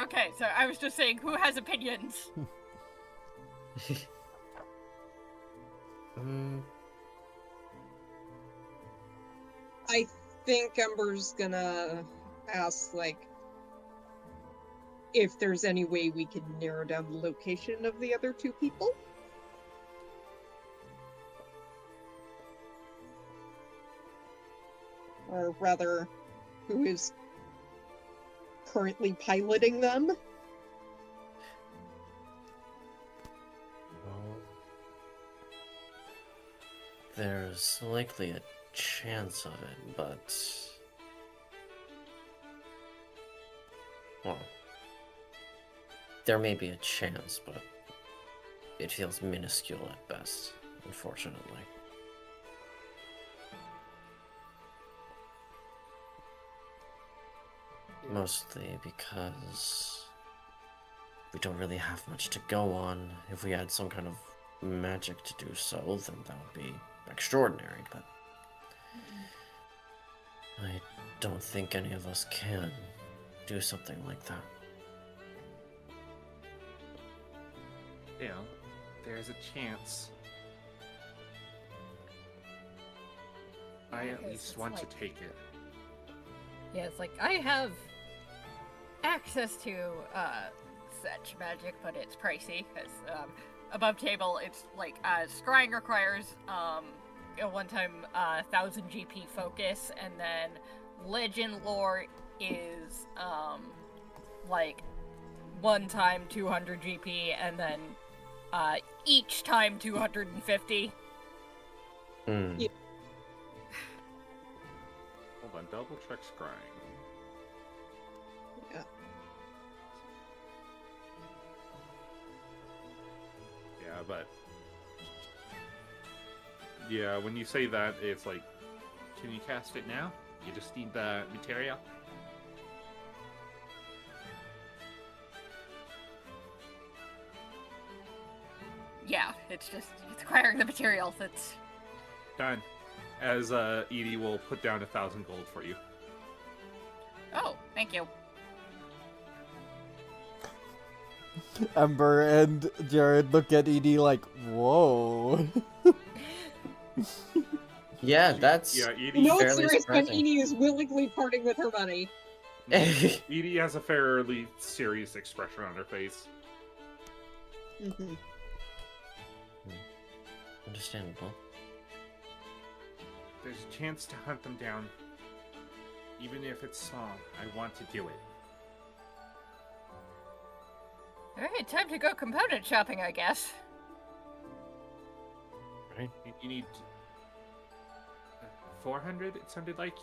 Okay, so I was just saying, who has opinions? I think Ember's gonna ask, like, if there's any way we can narrow down the location of the other two people. Or rather, who is currently piloting them. Well, there's likely a chance of it, but... Well, there may be a chance, but it feels minuscule at best, unfortunately. Mostly because we don't really have much to go on. If we had some kind of magic to do so, then that would be extraordinary, but I don't think any of us can do something like that. You know, there's a chance. I at Because least it's want like- to take it. Yeah, it's like I have access to such magic, but it's pricey because above table it's like scrying requires a one-time 1000 GP focus, and then legend lore is like one time 200 GP, and then each time 250. Hmm. Yeah. Hold on, double check scrying. Yeah. Yeah, but yeah, when you say that, it's like, Can you cast it now? You just need the material. Yeah, it's acquiring the materials. It's done. As Edie will put down 1,000 gold for you. oh, thank you. Ember and Jared look at Edie like, whoa. Yeah, that's. Yeah, You Edie. know what's fairly serious when surprising. Edie is willingly parting with her money? Edie has a fairly serious expression on her face. Mm-hmm. Understandable. There's a chance to hunt them down. Even if it's small, I want to do it. Alright, time to go component shopping, I guess. You need 400, it sounded like.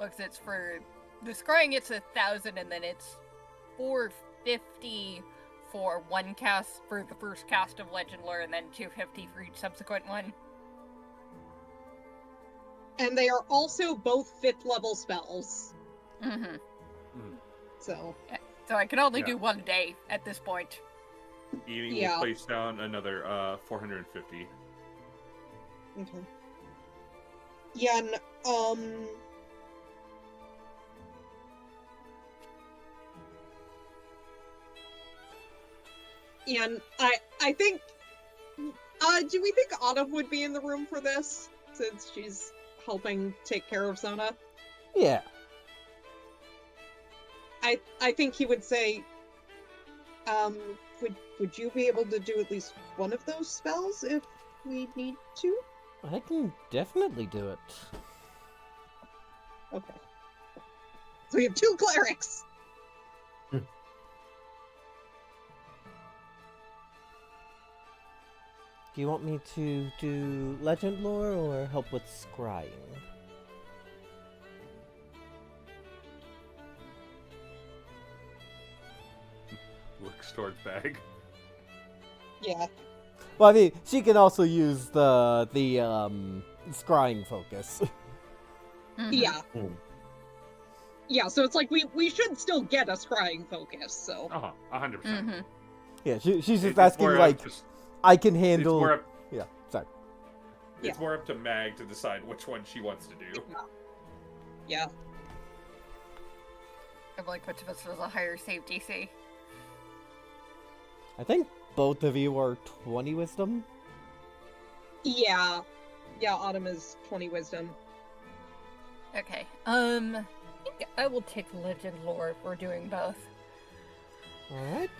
Looks, it's for the scrying, it's 1,000, and then it's 450 for one cast for the first cast of Legend Lore, and then 250 for each subsequent one. And they are also both 5th level spells. Mm-hmm. So, So I can only Yeah. do one a day at this point. Edie Yeah. will place down another 450. okay. Yeah, and, and I think, do we think Autumn would be in the room for this? Since she's helping take care of Zona? Yeah. I think he would say, would you be able to do at least one of those spells if we need to? I can definitely do it. Okay. So we have 2 clerics! Do you want me to do legend lore or help with scrying? Looks towards bag. Yeah. Well, I mean, she can also use the scrying focus. Mhm. Yeah. Hmm. Yeah, so it's like we should still get a scrying focus, so. 100%. Mhm. Yeah, she's just It's asking more like, just- I can it's handle. more up, Yeah, sorry. it's Yeah. more up to Mag to decide which one she wants to do. Yeah. I'm like, which of us has a higher save DC? I think both of you are 20 wisdom. Yeah. Yeah, Autumn is 20 wisdom. Okay. I think I will take Legend Lore if we're doing both. Alright.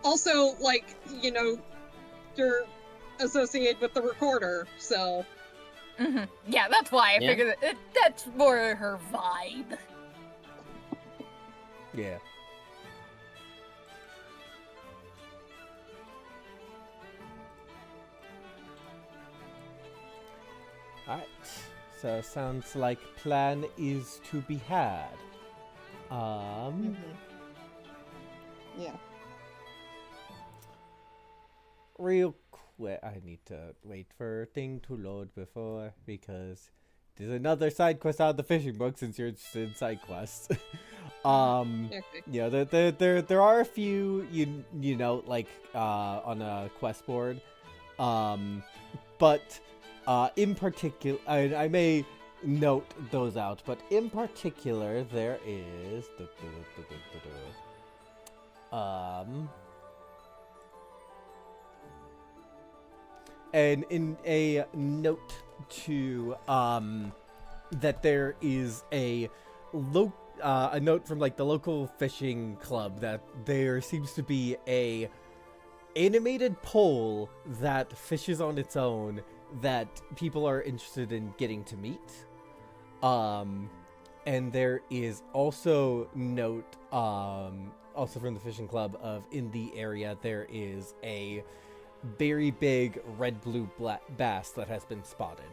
Also, like, you know, you're associated with the recorder, so. Mm-hmm. Yeah, that's why I Yeah. figured that's more her vibe. Yeah. Alright. So sounds like plan is to be had. Yeah. Real quick, I need to wait for a thing to load before, because there's another side quest out of the fishing book since you're interested in side quests. Okay. Yeah, there are a few you know like on a quest board, but in particular I may note those out, but in particular there is And in a note to that there is a note from like the local fishing club that there seems to be a animated pole that fishes on its own that people are interested in getting to meet. And there is also note also from the fishing club of in the area there is a very big red-blue bass that has been spotted.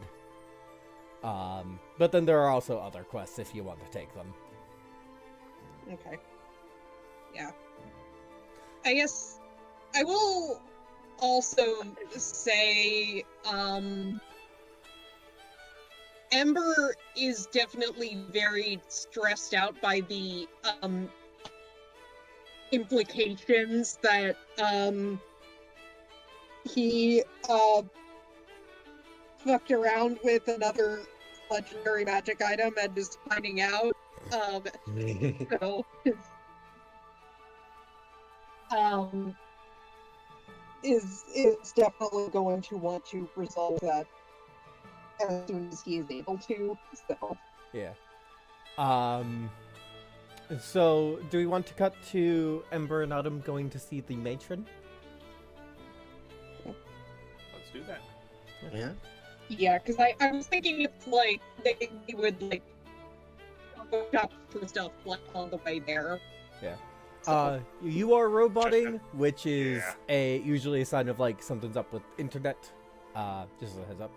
But then there are also other quests if you want to take them. Okay. Yeah. I guess I will also say, Ember is definitely very stressed out by the, implications that, he, fucked around with another legendary magic item and is finding out. So, is definitely going to want to resolve that as soon as he is able to. So Yeah. So do we want to cut to Ember and Autumn going to see the matron? Let's do that. Yeah. yeah, because I was thinking if like they would like go shop for stuff like on the way there. Yeah. So, You are roboting, which is Yeah. usually a sign of like something's up with internet. Just as a heads up.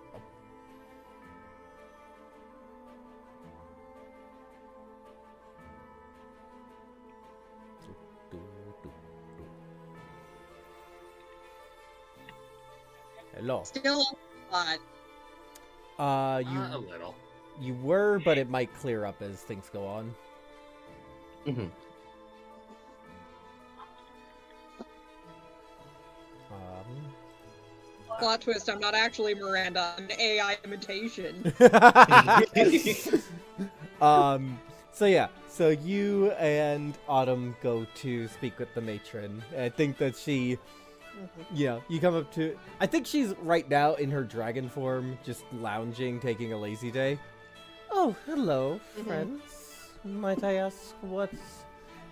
Hello. still a lot. A You little. you were, but it might clear up as things go on. Mm-hmm. Plot twist, I'm not actually Miranda, I'm an AI imitation. So yeah, so you and Autumn go to speak with the matron. I think that she, you come up to, I think she's right now in her dragon form, just lounging, taking a lazy day. Oh, hello, friends. Might I ask what's...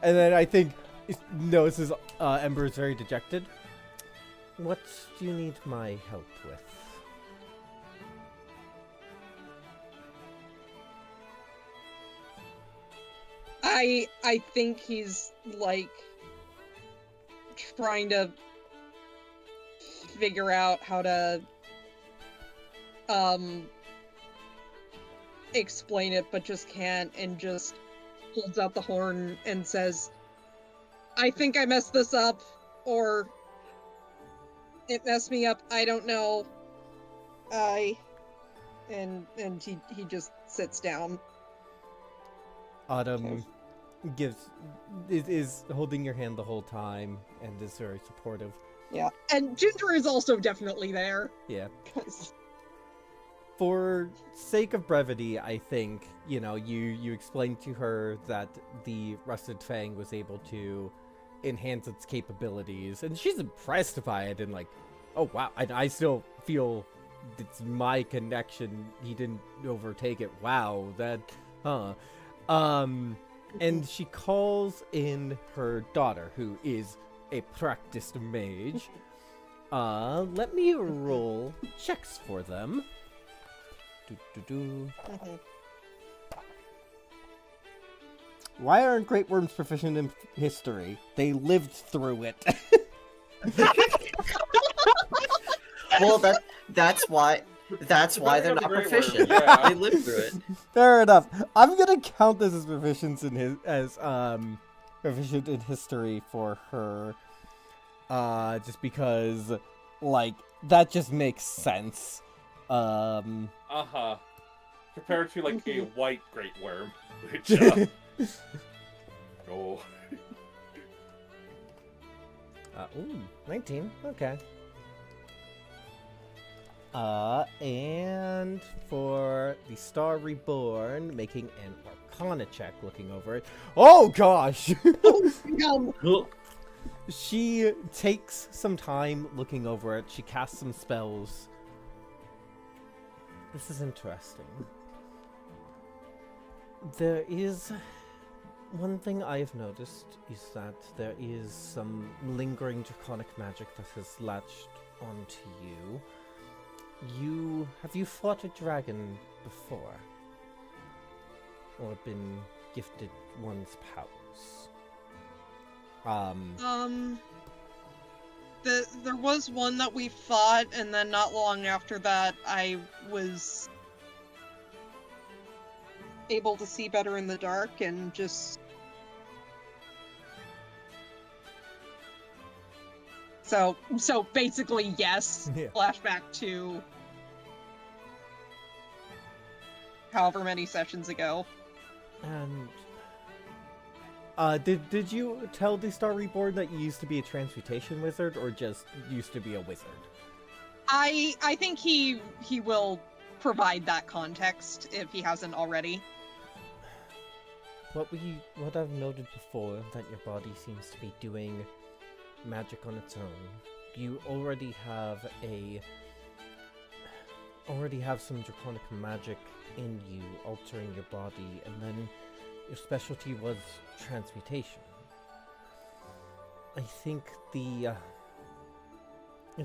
And then I think notices Ember is very dejected. What do you need my help with? I think he's like trying to figure out how to explain it but just can't, and just holds out the horn and says, I think I messed this up, or it messed me up, I don't know. And he just sits down. Autumn is holding your hand the whole time and is very supportive. Yeah. And Ginger is also definitely there. Yeah. 'Cause For sake of brevity, I think, you explained to her that the Rusted Fang was able to enhance its capabilities, and she's impressed by it, and like, oh wow, I still feel it's my connection. He didn't overtake it. Wow, that, and she calls in her daughter, who is a practiced mage. Let me roll checks for them. Why aren't Great Worms proficient in history? They lived through it. Well, that's why they're not Great proficient. Worm, yeah. They lived through it. Fair enough. I'm gonna count this as proficient proficient in history for her. Just because, like, that just makes sense. Compared to like a white great worm, which oh. Ooh, 19. Okay. And for the Star Reborn, making an Arcana check, looking over it. Oh gosh! Yum. She takes some time looking over it. She casts some spells. This is interesting. There is... One thing I have noticed is that there is some lingering draconic magic that has latched onto you. Have you fought a dragon before? Or been gifted one's powers? There was one that we fought, and then not long after that, I was able to see better in the dark and just... So basically, yes. Yeah. Flashback to however many sessions ago. And did you tell the Star Reborn that you used to be a transmutation wizard, or just used to be a wizard? I think he will provide that context if he hasn't already. What I've noted before, that your body seems to be doing magic on its own. You already have some draconic magic in you, altering your body, and then your specialty was transmutation. I think it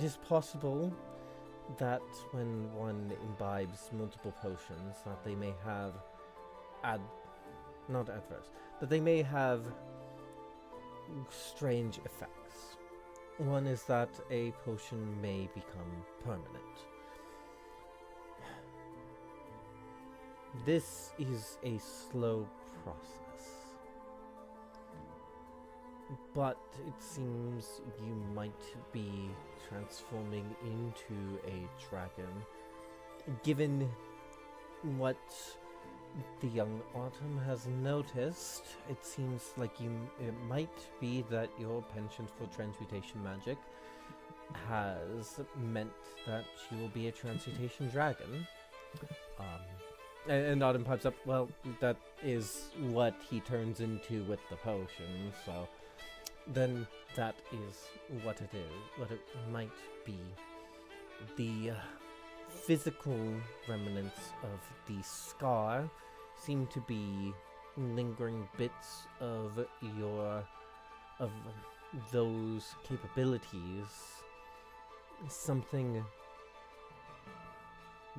is possible that when one imbibes multiple potions, that they may have that they may have strange effects. One is that a potion may become permanent. This is a slow process, but it seems you might be transforming into a dragon. Given what the young Autumn has noticed, it seems like it might be that your penchant for transmutation magic has meant that she will be a transmutation dragon. And Autumn pipes up, well, that is what he turns into with the potion, so then that is what it is, what it might be. The physical remnants of the scar seem to be lingering bits of those capabilities.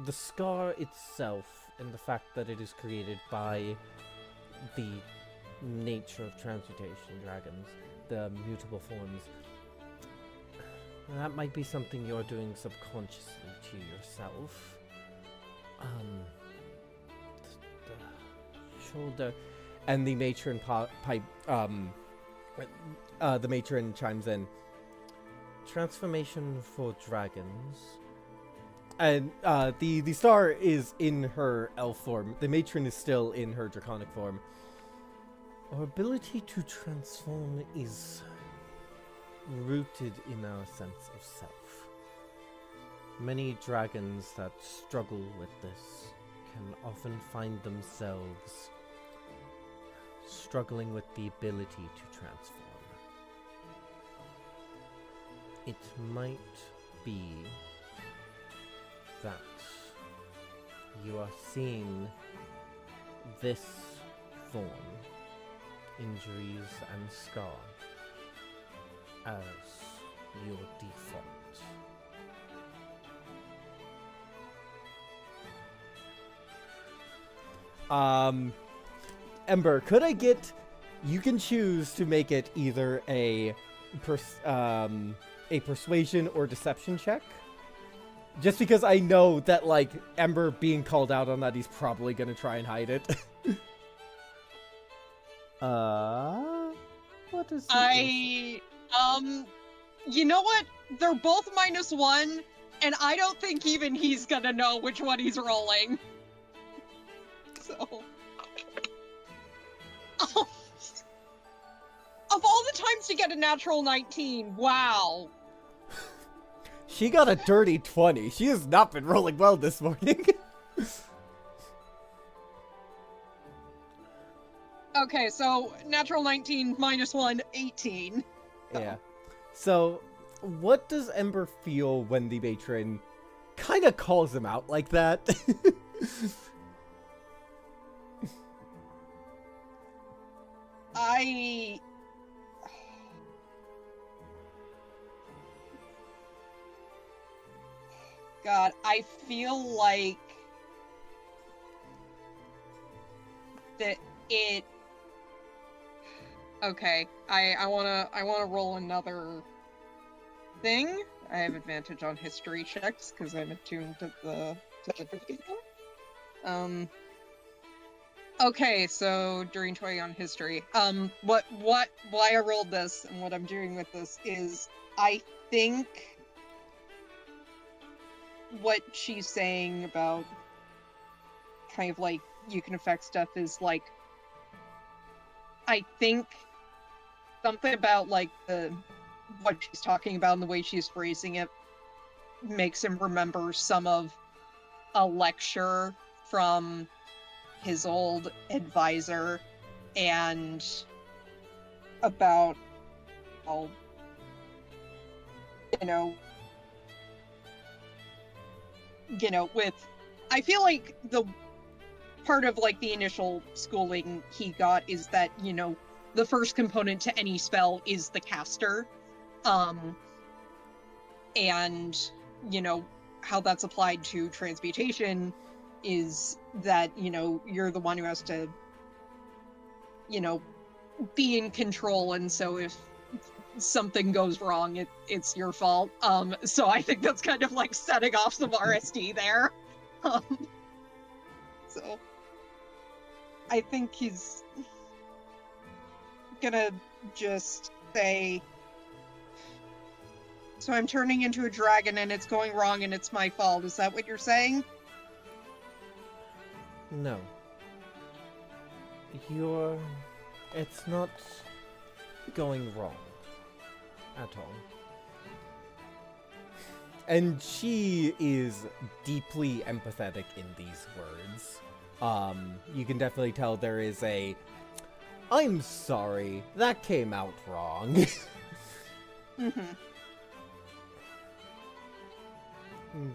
The scar itself, and the fact that it is created by the nature of transmutation dragons, the mutable forms, that might be something you're doing subconsciously to yourself. The shoulder, and the matron the matron chimes in. Transformation for dragons. And the star is in her elf form. The matron is still in her draconic form. Our ability to transform is rooted in our sense of self. Many dragons that struggle with this can often find themselves struggling with the ability to transform. It might be that you are seeing this form, injuries and scar, as your default. Ember, could I get... You can choose to make it either a persuasion or deception check. Just because I know that, like, Ember being called out on that, he's probably gonna try and hide it. What is you know what? They're both -1, and I don't think even he's gonna know which one he's rolling. So... Of all the times to get a natural 19, wow. She got a dirty 20. She has not been rolling well this morning. Okay, so natural 19 -1, 18. Yeah. So, what does Ember feel when the matron kind of calls him out like that? I God, I feel like that it. Okay, I wanna roll another thing. I have advantage on history checks because I'm attuned to the Okay, so during toy on history, why I rolled this and what I'm doing with this is I think what she's saying about kind of like you can affect stuff is like I think something about like what she's talking about and the way she's phrasing it makes him remember some of a lecture from his old advisor and about how with I feel like the part of like the initial schooling he got is that the first component to any spell is the caster, and how that's applied to transmutation is that you're the one who has to be in control, and so if something goes wrong it's your fault. So I think that's kind of like setting off some RSD there. So I think he's gonna just say, so I'm turning into a dragon and it's going wrong and it's my fault. Is that what you're saying? No. It's not going wrong at all. And she is deeply empathetic in these words. You can definitely tell there is I'm sorry, that came out wrong. Mm-hmm.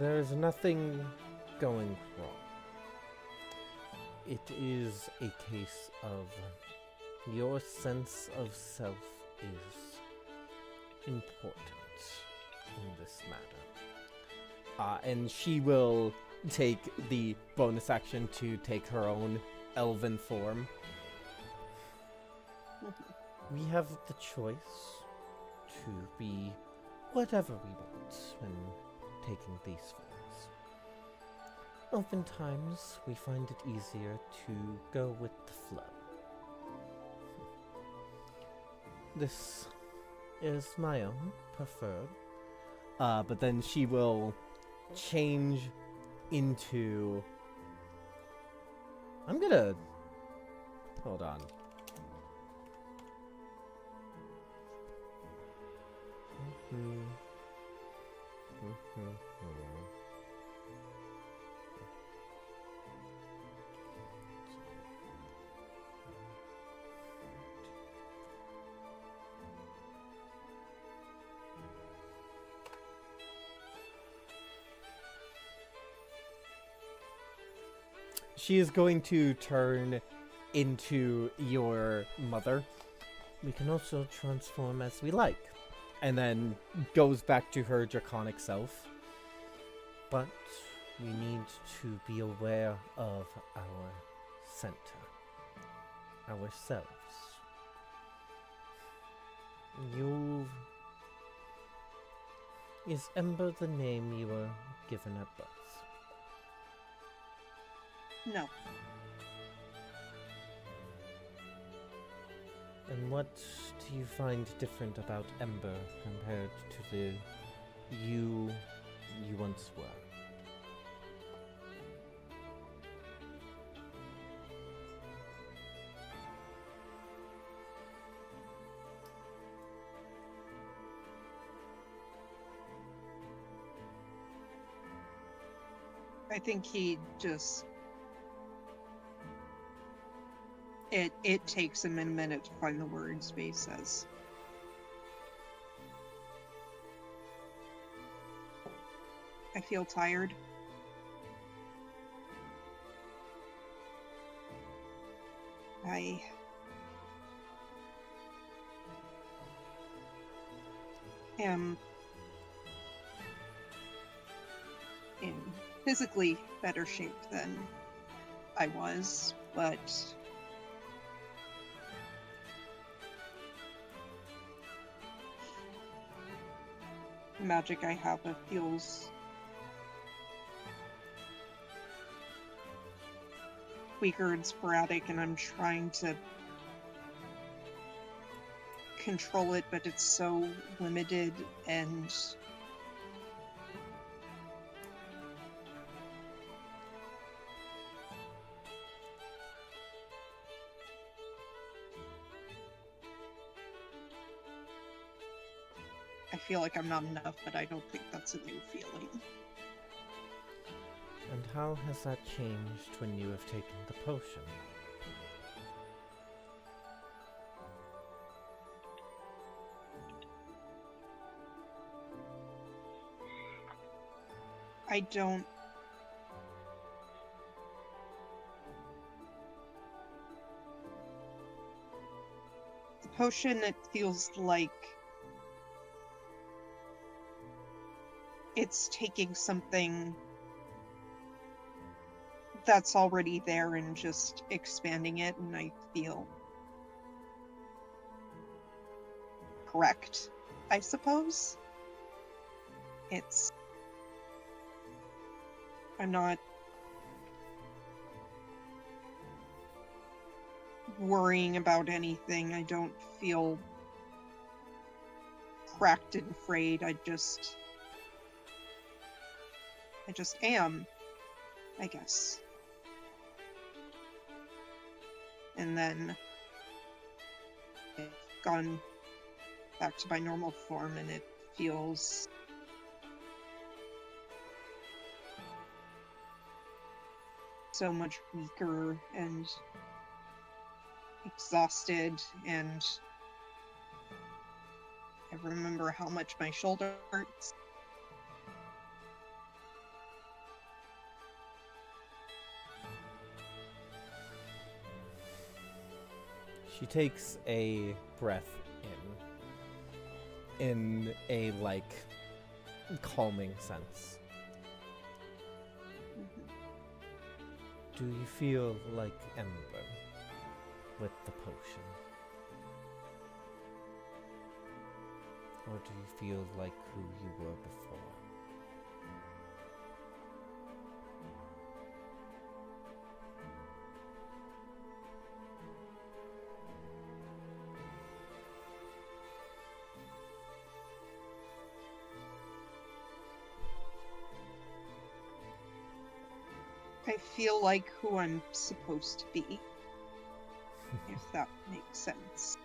There's nothing going wrong. It is a case of your sense of self is important in this matter. And she will take the bonus action to take her own elven form. We have the choice to be whatever we want when taking these forms. Oftentimes, we find it easier to go with the flow. This is my own preferred. But then she will change into... I'm gonna... Hold on. She is going to turn into your mother. We can also transform as we like. And then goes back to her draconic self. But we need to be aware of our center. Ourselves. Is Ember the name you were given at birth? No. And what do you find different about Ember compared to the you once were? I think he just... It takes him a minute to find the words, but he says, I feel tired. I am in physically better shape than I was, but the magic I have feels weaker and sporadic, and I'm trying to control it, but it's so limited, and I feel like I'm not enough, but I don't think that's a new feeling. And how has that changed when you have taken the potion? I don't... The potion, it feels like it's taking something that's already there and just expanding it, and I feel correct, I suppose. I'm not worrying about anything. I don't feel cracked and afraid. I just am, I guess. And then I've gone back to my normal form, and it feels so much weaker and exhausted, and I remember how much my shoulder hurts. She takes a breath in a, like, calming sense. Do you feel like Ember with the potion? Or do you feel like who you were before? I feel like who I'm supposed to be, if that makes sense.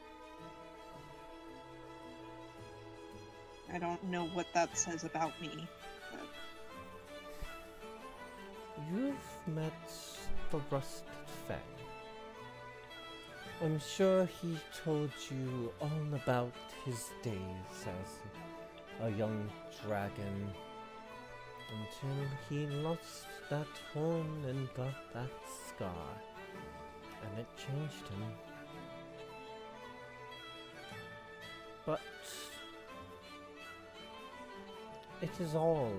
I don't know what that says about me, but You've met the Rusted Fang. I'm sure he told you all about his days as a young dragon until he lost that horn and got that scar, and it changed him. But it is all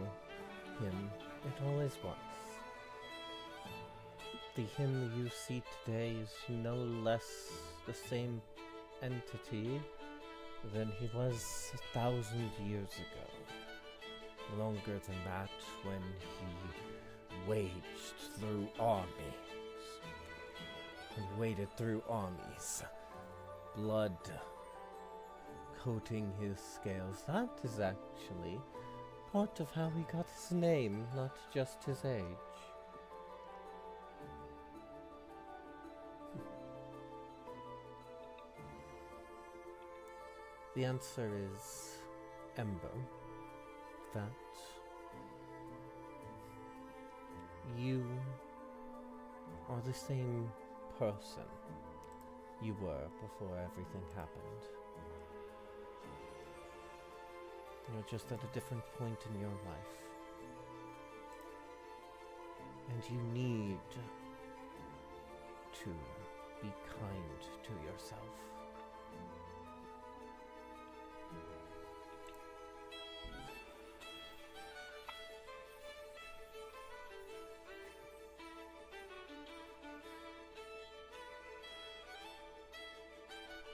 him. It always was. The him you see today is no less the same entity than he was 1,000 years ago. Longer than that, when he waged through armies. And waded through armies. Blood coating his scales. That is actually part of how he got his name, not just his age. The answer is Ember. That you are the same person you were before everything happened. You're just at a different point in your life. And you need to be kind to yourself.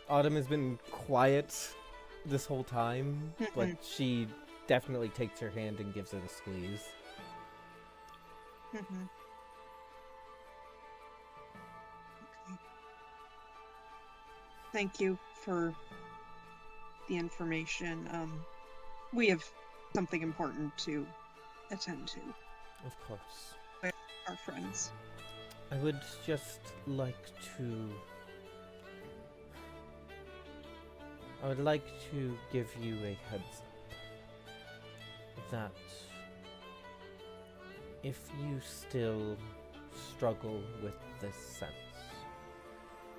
Autumn has been quiet this whole time, but she definitely takes her hand and gives it a squeeze. Okay. Thank you for the information. We have something important to attend to Of course. with our friends. I would just like to... I would like to give you a heads up that if you still struggle with this sense,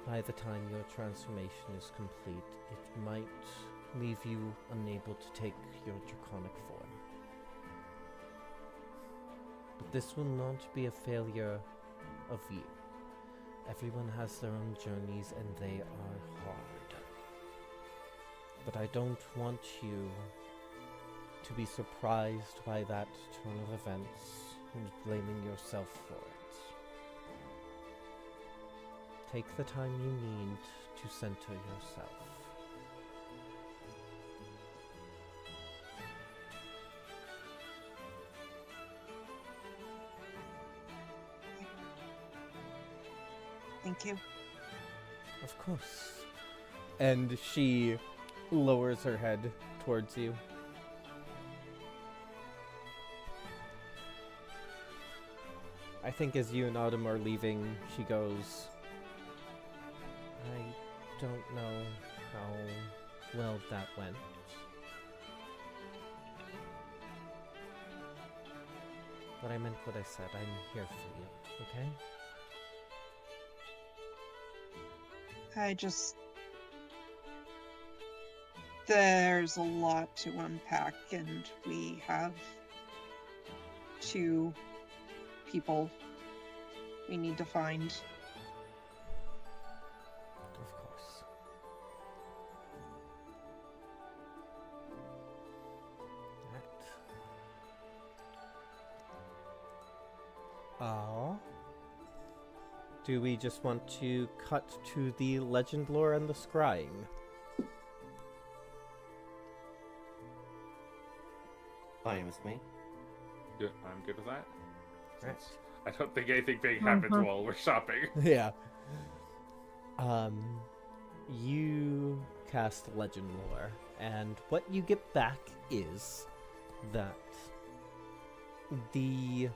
by the time your transformation is complete, it might leave you unable to take your draconic form. But this will not be a failure of you. Everyone has their own journeys and they are hard. But I don't want you to be surprised by that turn of events and blaming yourself for it. Take the time you need to center yourself. Thank you. Of course. And she lowers her head towards you. I think as you and Autumn are leaving, she goes, I don't know how well that went. But I meant what I said. I'm here for you, okay? There's a lot to unpack, and we have 2 people we need to find. Of course. Right. Do we just want to cut to the legend lore and the scrying? Fine with me. Yeah, I'm good with that. Right. I don't think anything big happens while we're shopping. Yeah. You cast legend lore, and what you get back is that the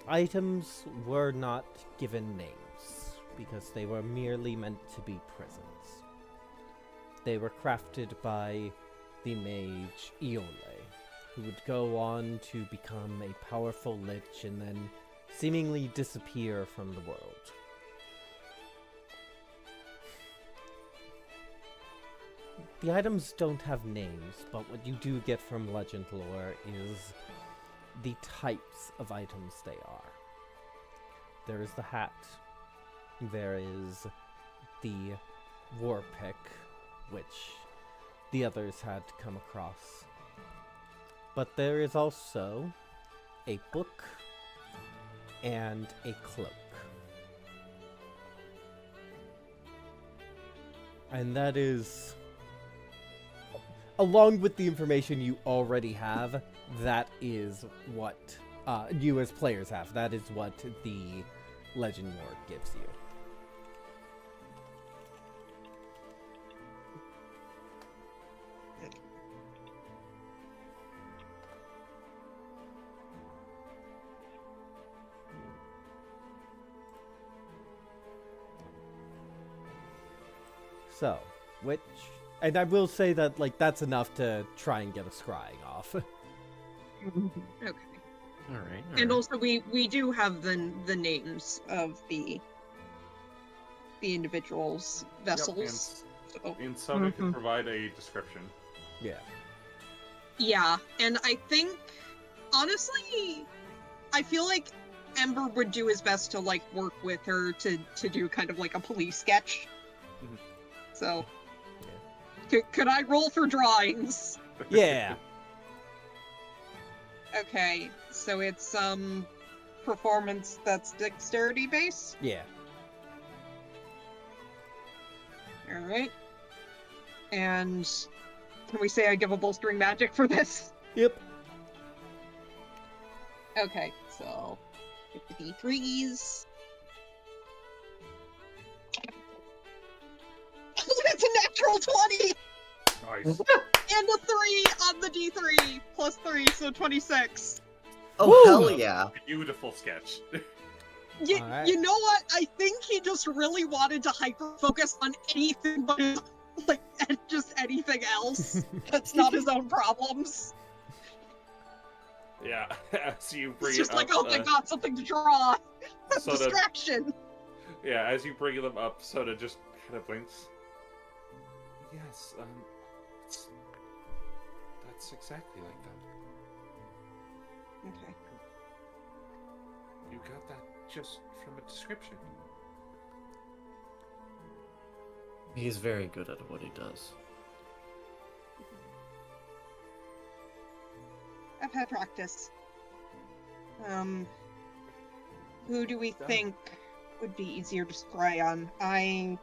items were not given names because they were merely meant to be prisons. They were crafted by the mage Iole, who would go on to become a powerful lich and then seemingly disappear from the world. The items don't have names, but what you do get from legend lore is the types of items they are. There is the hat. There is the war pick, which the others had come across. But there is also a book and a cloak. And that is, along with the information you already have, that is what you as players have. That is what the legend lore gives you. So, and I will say that, like, that's enough to try and get a scrying off. Okay. All right. And also, we do have the names of the individuals' vessels. So, And Soda can provide a description. Yeah. yeah, and I think, honestly, I feel like Ember would do his best to like work with her to do kind of like a police sketch. Mhm. So, could I roll for drawings? Yeah. Okay, so it's performance that's dexterity based. Yeah. All right. And can we say I give a bolstering magic for this? Yep. Okay, so 53s. It's a natural 20 Nice. and a 3 on the D3 plus 3, so 26. Oh, Woo! hell yeah. Beautiful sketch. Alright. You know what? I think he just really wanted to hyper focus on anything but like just anything else that's not his own problems. Yeah, as you bring It's just it like, up, oh my god, something to draw. Soda, Distraction. yeah, as you bring them up, Soda just kind of blinks. Yes, that's exactly like that. Okay. You got that just from a description. He's very good at what he does. I've had practice. Who do we think would be easier to scry on? I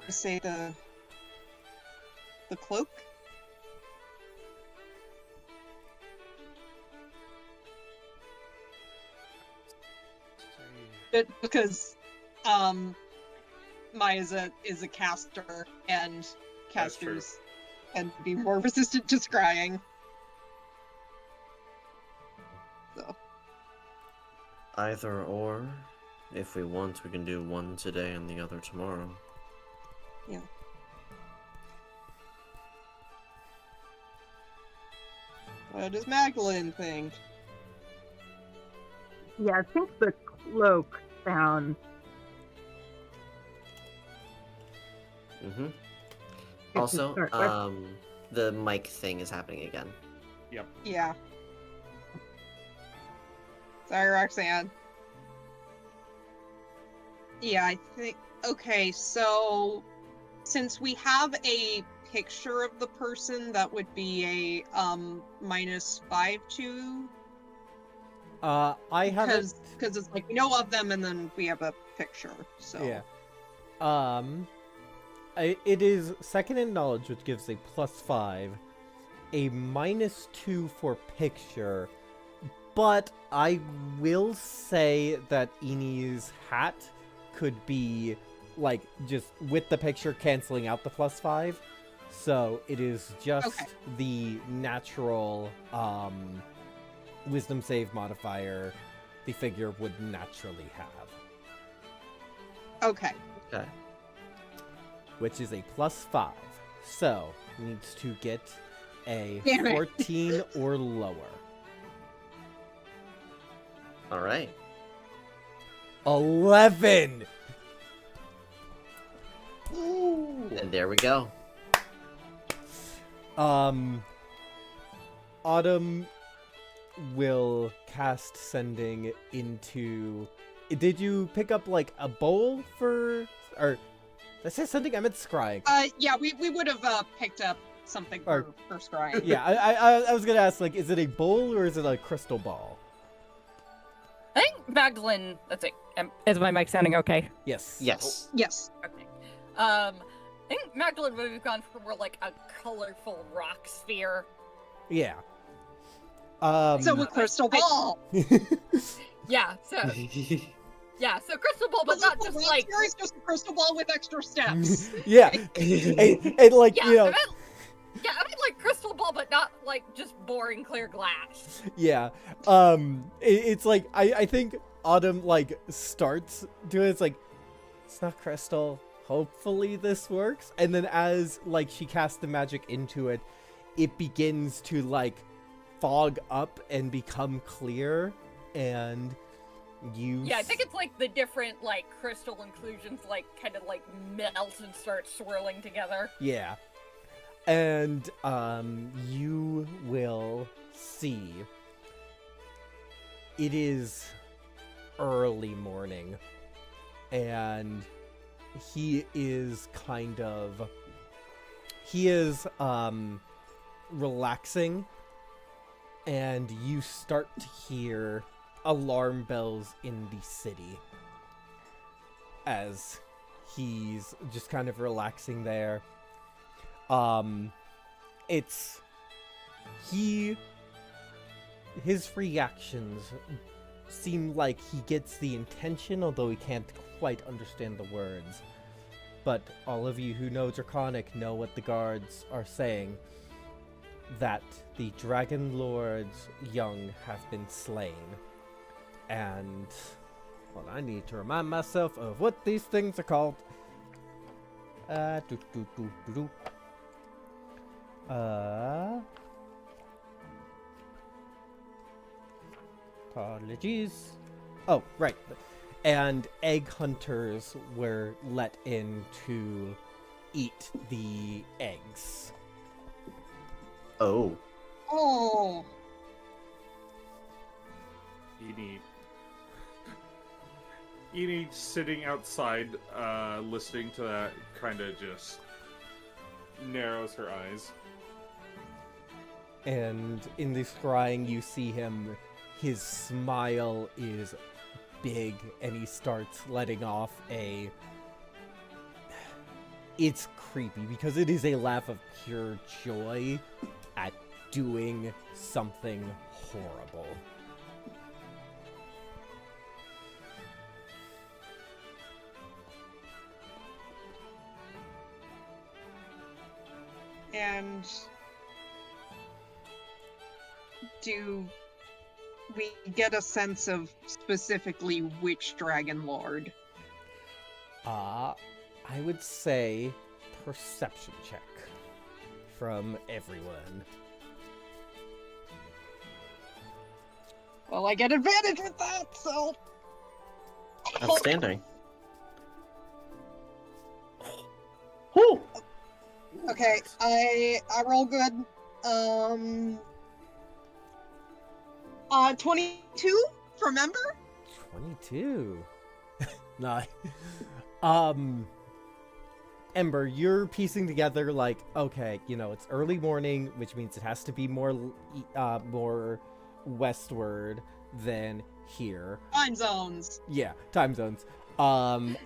say the cloak. Because Maya is a caster, and That's true. casters tend to be more resistant to scrying. So Either or. If we want, we can do one today and the other tomorrow. yeah. What does Magdalene think? Yeah, I think the cloak sounds. Mm-hmm. Good to Also, start with. the mic thing is happening again. Yeah. Sorry, Roxanne. Yeah, I think. Okay, so since we have a picture of the person, that would be a -5 to. I haven't. Because it's like we know of them, and then we have a picture. So Yeah. It is second in knowledge, which gives a +5, a -2 for picture, but I will say that Ini's hat could be like just with the picture canceling out the +5, so it is just Okay. the natural wisdom save modifier the figure would naturally have. okay. Okay. Which is a +5. So, needs to get a Damn it. 14 or lower. Alright. 11! And there we go. Autumn will cast sending into... Did you pick up, like, a bowl for... Or... Did I say sending? I meant scrying. Yeah, we would have picked up something Or- for scrying. Yeah, I was gonna ask, like, is it a bowl or is it a crystal ball? I think Magdalene. That's it. Is my mic sounding okay? Yes. Yes. Yes. Okay. I think Magdalene would have gone for more like a colorful rock sphere. Yeah. So a crystal ball. Yeah. So yeah. So crystal ball, but not just like. It's just a crystal ball with extra steps. Yeah. and like, Yeah. you know... I meant like crystal ball, but not like just boring clear glass. Yeah. It's like I think Autumn like starts doing it's like it's not crystal. Hopefully this works. And then as like she casts the magic into it, it begins to like fog up and become clear, and you Yeah, I think it's like the different like crystal inclusions like kind of like melt and start swirling together. Yeah. And you will see it is early morning, and he is relaxing, and you start to hear alarm bells in the city as he's just kind of relaxing there. His reactions seem like he gets the intention, although he can't quite understand the words. But all of you who know Draconic know what the guards are saying, that the Dragon Lord's young have been slain. And, well, I need to remind myself of what these things are called. Apologies. Oh, right. And egg hunters were let in to eat the eggs. Oh. Oh, Edie sitting outside, listening to that, kind of just narrows her eyes. And in the scrying, you see him, his smile is big, and he starts letting off it's creepy, because it is a laugh of pure joy at doing something horrible. and do we get a sense of specifically which Dragon Lord? I would say perception check from everyone. Well, I get advantage with that, so... Outstanding. Whew. Okay, I roll good. 22 from Ember? 22. Nah. Ember, you're piecing together like, okay, it's early morning, which means it has to be more westward than here. Time zones. Yeah, time zones. And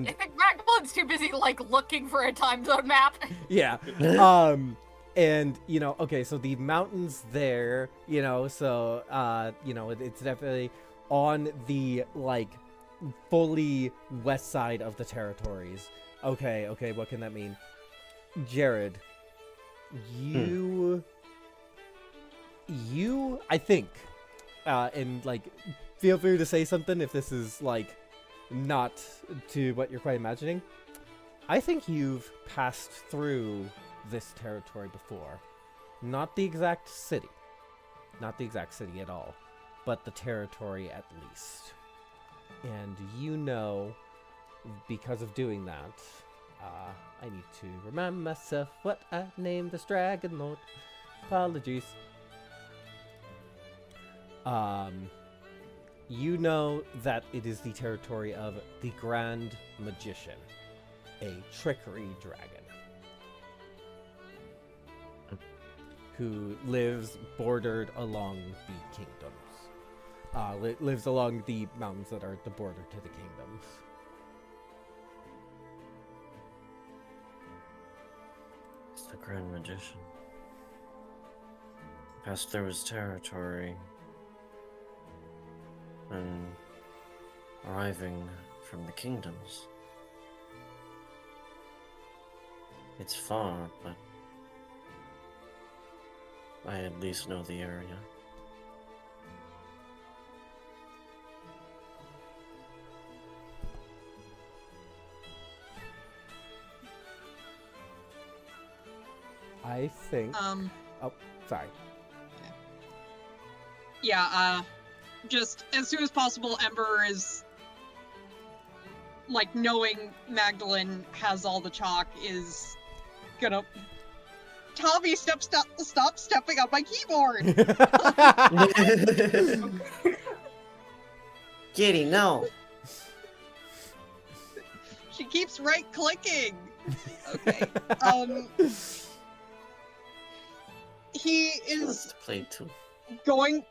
I think Magdalen's too busy, looking for a time zone map. yeah. And, okay, so the mountains there, so, it's definitely on the, fully west side of the territories. Okay, what can that mean? Jared, you, I think, and, feel free to say something if this is, not to what you're quite imagining. I think you've passed through this territory before. Not the exact city. Not the exact city at all. But the territory at least. And because of doing that, I need to remind myself what I named this Dragon Lord. Apologies. You know that it is the territory of the Grand Magician, a trickery dragon, who lives bordered along the kingdoms. Lives along the mountains that are the border to the kingdoms. It's the Grand Magician. Passed through his territory and arriving from the kingdoms. It's far, but I at least know the area. I think... Oh, sorry. Yeah, just as soon as possible, Ember is, knowing Magdalene has all the chalk, is gonna... Tommy, stop stepping on my keyboard! Kitty, no. She keeps right-clicking. Okay. He She wants is to play too. going.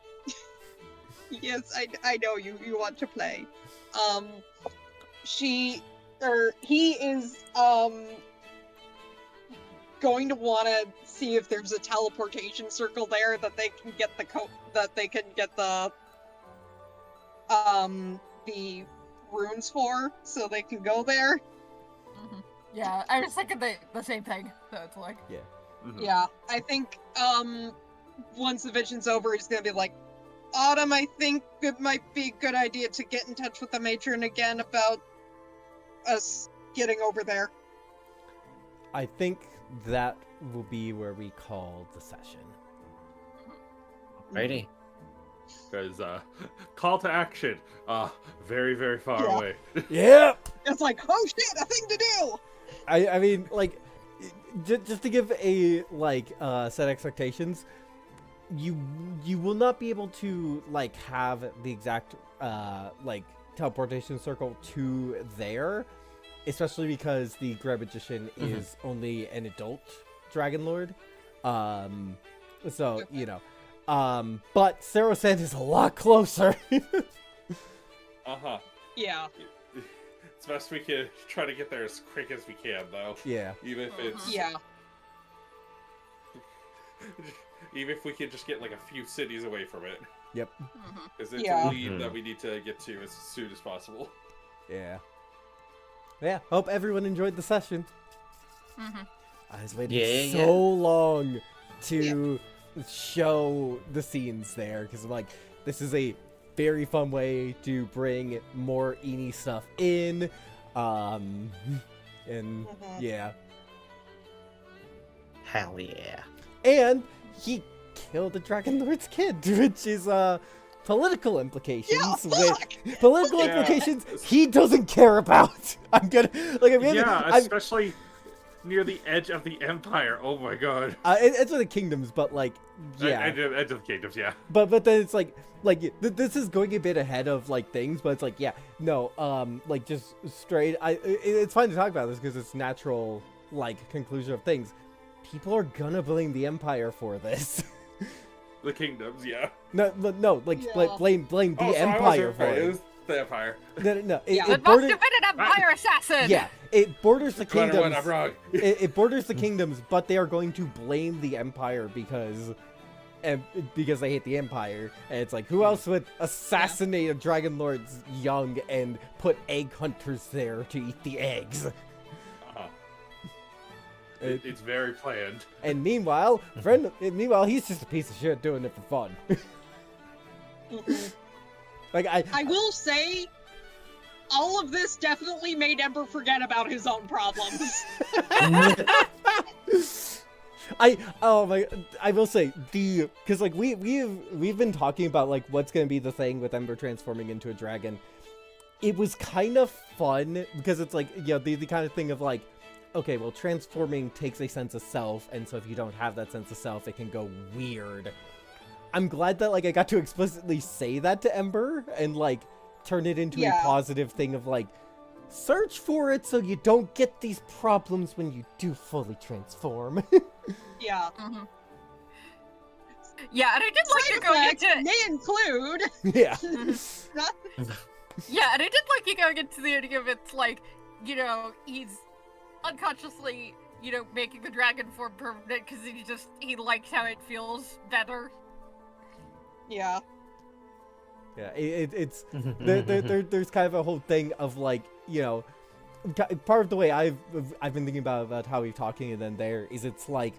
Yes, I know you want to play. He is going to want to see if there's a teleportation circle there that they can get the runes for, so they can go there. Yeah, I was thinking the same thing. So it's like, Yeah. Yeah, I think once the vision's over, he's gonna be like, Autumn, I think it might be a good idea to get in touch with the matron again about us getting over there. I think that will be where we call the session. Righty. Because call to action. Very, very far Yeah. away. Yep. It's like, oh shit, a thing to do! I mean, like, just to give a set expectations, you will not be able to like have the exact teleportation circle to there, especially because the Grey Magician is only an adult Dragon Lord. So you know, but Sarosand is a lot closer. Yeah. It's best we can try to get there as quick as we can, though. Yeah. Even if it's Yeah. even if we can just get like a few cities away from it, Yep. because it's Yeah. a lead that we need to get to as soon as possible. Yeah. Yeah. Hope everyone enjoyed the session. I was waiting so long to show the scenes there because I'm like, this is a very fun way to bring more Eni stuff in. And yeah. Hell yeah. And he killed the Dragon Lord's kid, which is political implications. Yeah, fuck! Political Yeah. implications he doesn't care about. I'm gonna Especially near the edge of the Empire. Oh my god. It's of the kingdoms, but like, yeah. Edge of the kingdoms, yeah. But then it's like this is going a bit ahead of like things, but it's like, yeah, no, like just straight. It's fine to talk about this because it's natural, like conclusion of things. People are gonna blame the Empire for this. The kingdoms, yeah. No, like Yeah. blame the Empire for It it. was the Empire. No. Yeah. it must borders, have been an Empire assassin! yeah, it borders the No matter what, kingdoms. I'm wrong. It borders the kingdoms, but they are going to blame the Empire because they hate the Empire. And it's like, who else would assassinate a Dragon Lord's young and put egg hunters there to eat the eggs? It's very planned. And meanwhile, he's just a piece of shit doing it for fun. Like I will say, all of this definitely made Ember forget about his own problems. I will say because like we've been talking about like what's gonna be the thing with Ember transforming into a dragon. It was kind of fun because it's like, you know, the kind of thing of like, okay, well, transforming takes a sense of self, and so if you don't have that sense of self, it can go weird. I'm glad that like I got to explicitly say that to Ember and like turn it into a positive thing of like, search for it so you don't get these problems when you do fully transform. Yeah. Yeah, and I did like you Side going effects into may include. Yeah. yeah, and I did like you going into the idea of it's like, you know, he's unconsciously, you know, making the dragon form permanent because he likes how it feels better. Yeah. Yeah, it's there's kind of a whole thing of like, you know, part of the way I've been thinking about how we're talking and then there is it's like,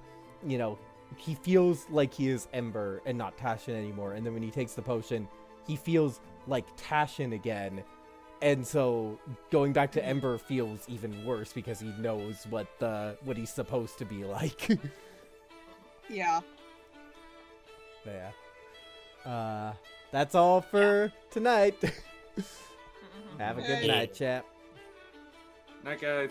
you know, he feels like he is Ember and not Tashin anymore, and then when he takes the potion, he feels like Tashin again, and so going back to Ember feels even worse because he knows what he's supposed to be like. Yeah. Yeah. That's all for tonight. Have a good Good night, chap. Night, guys.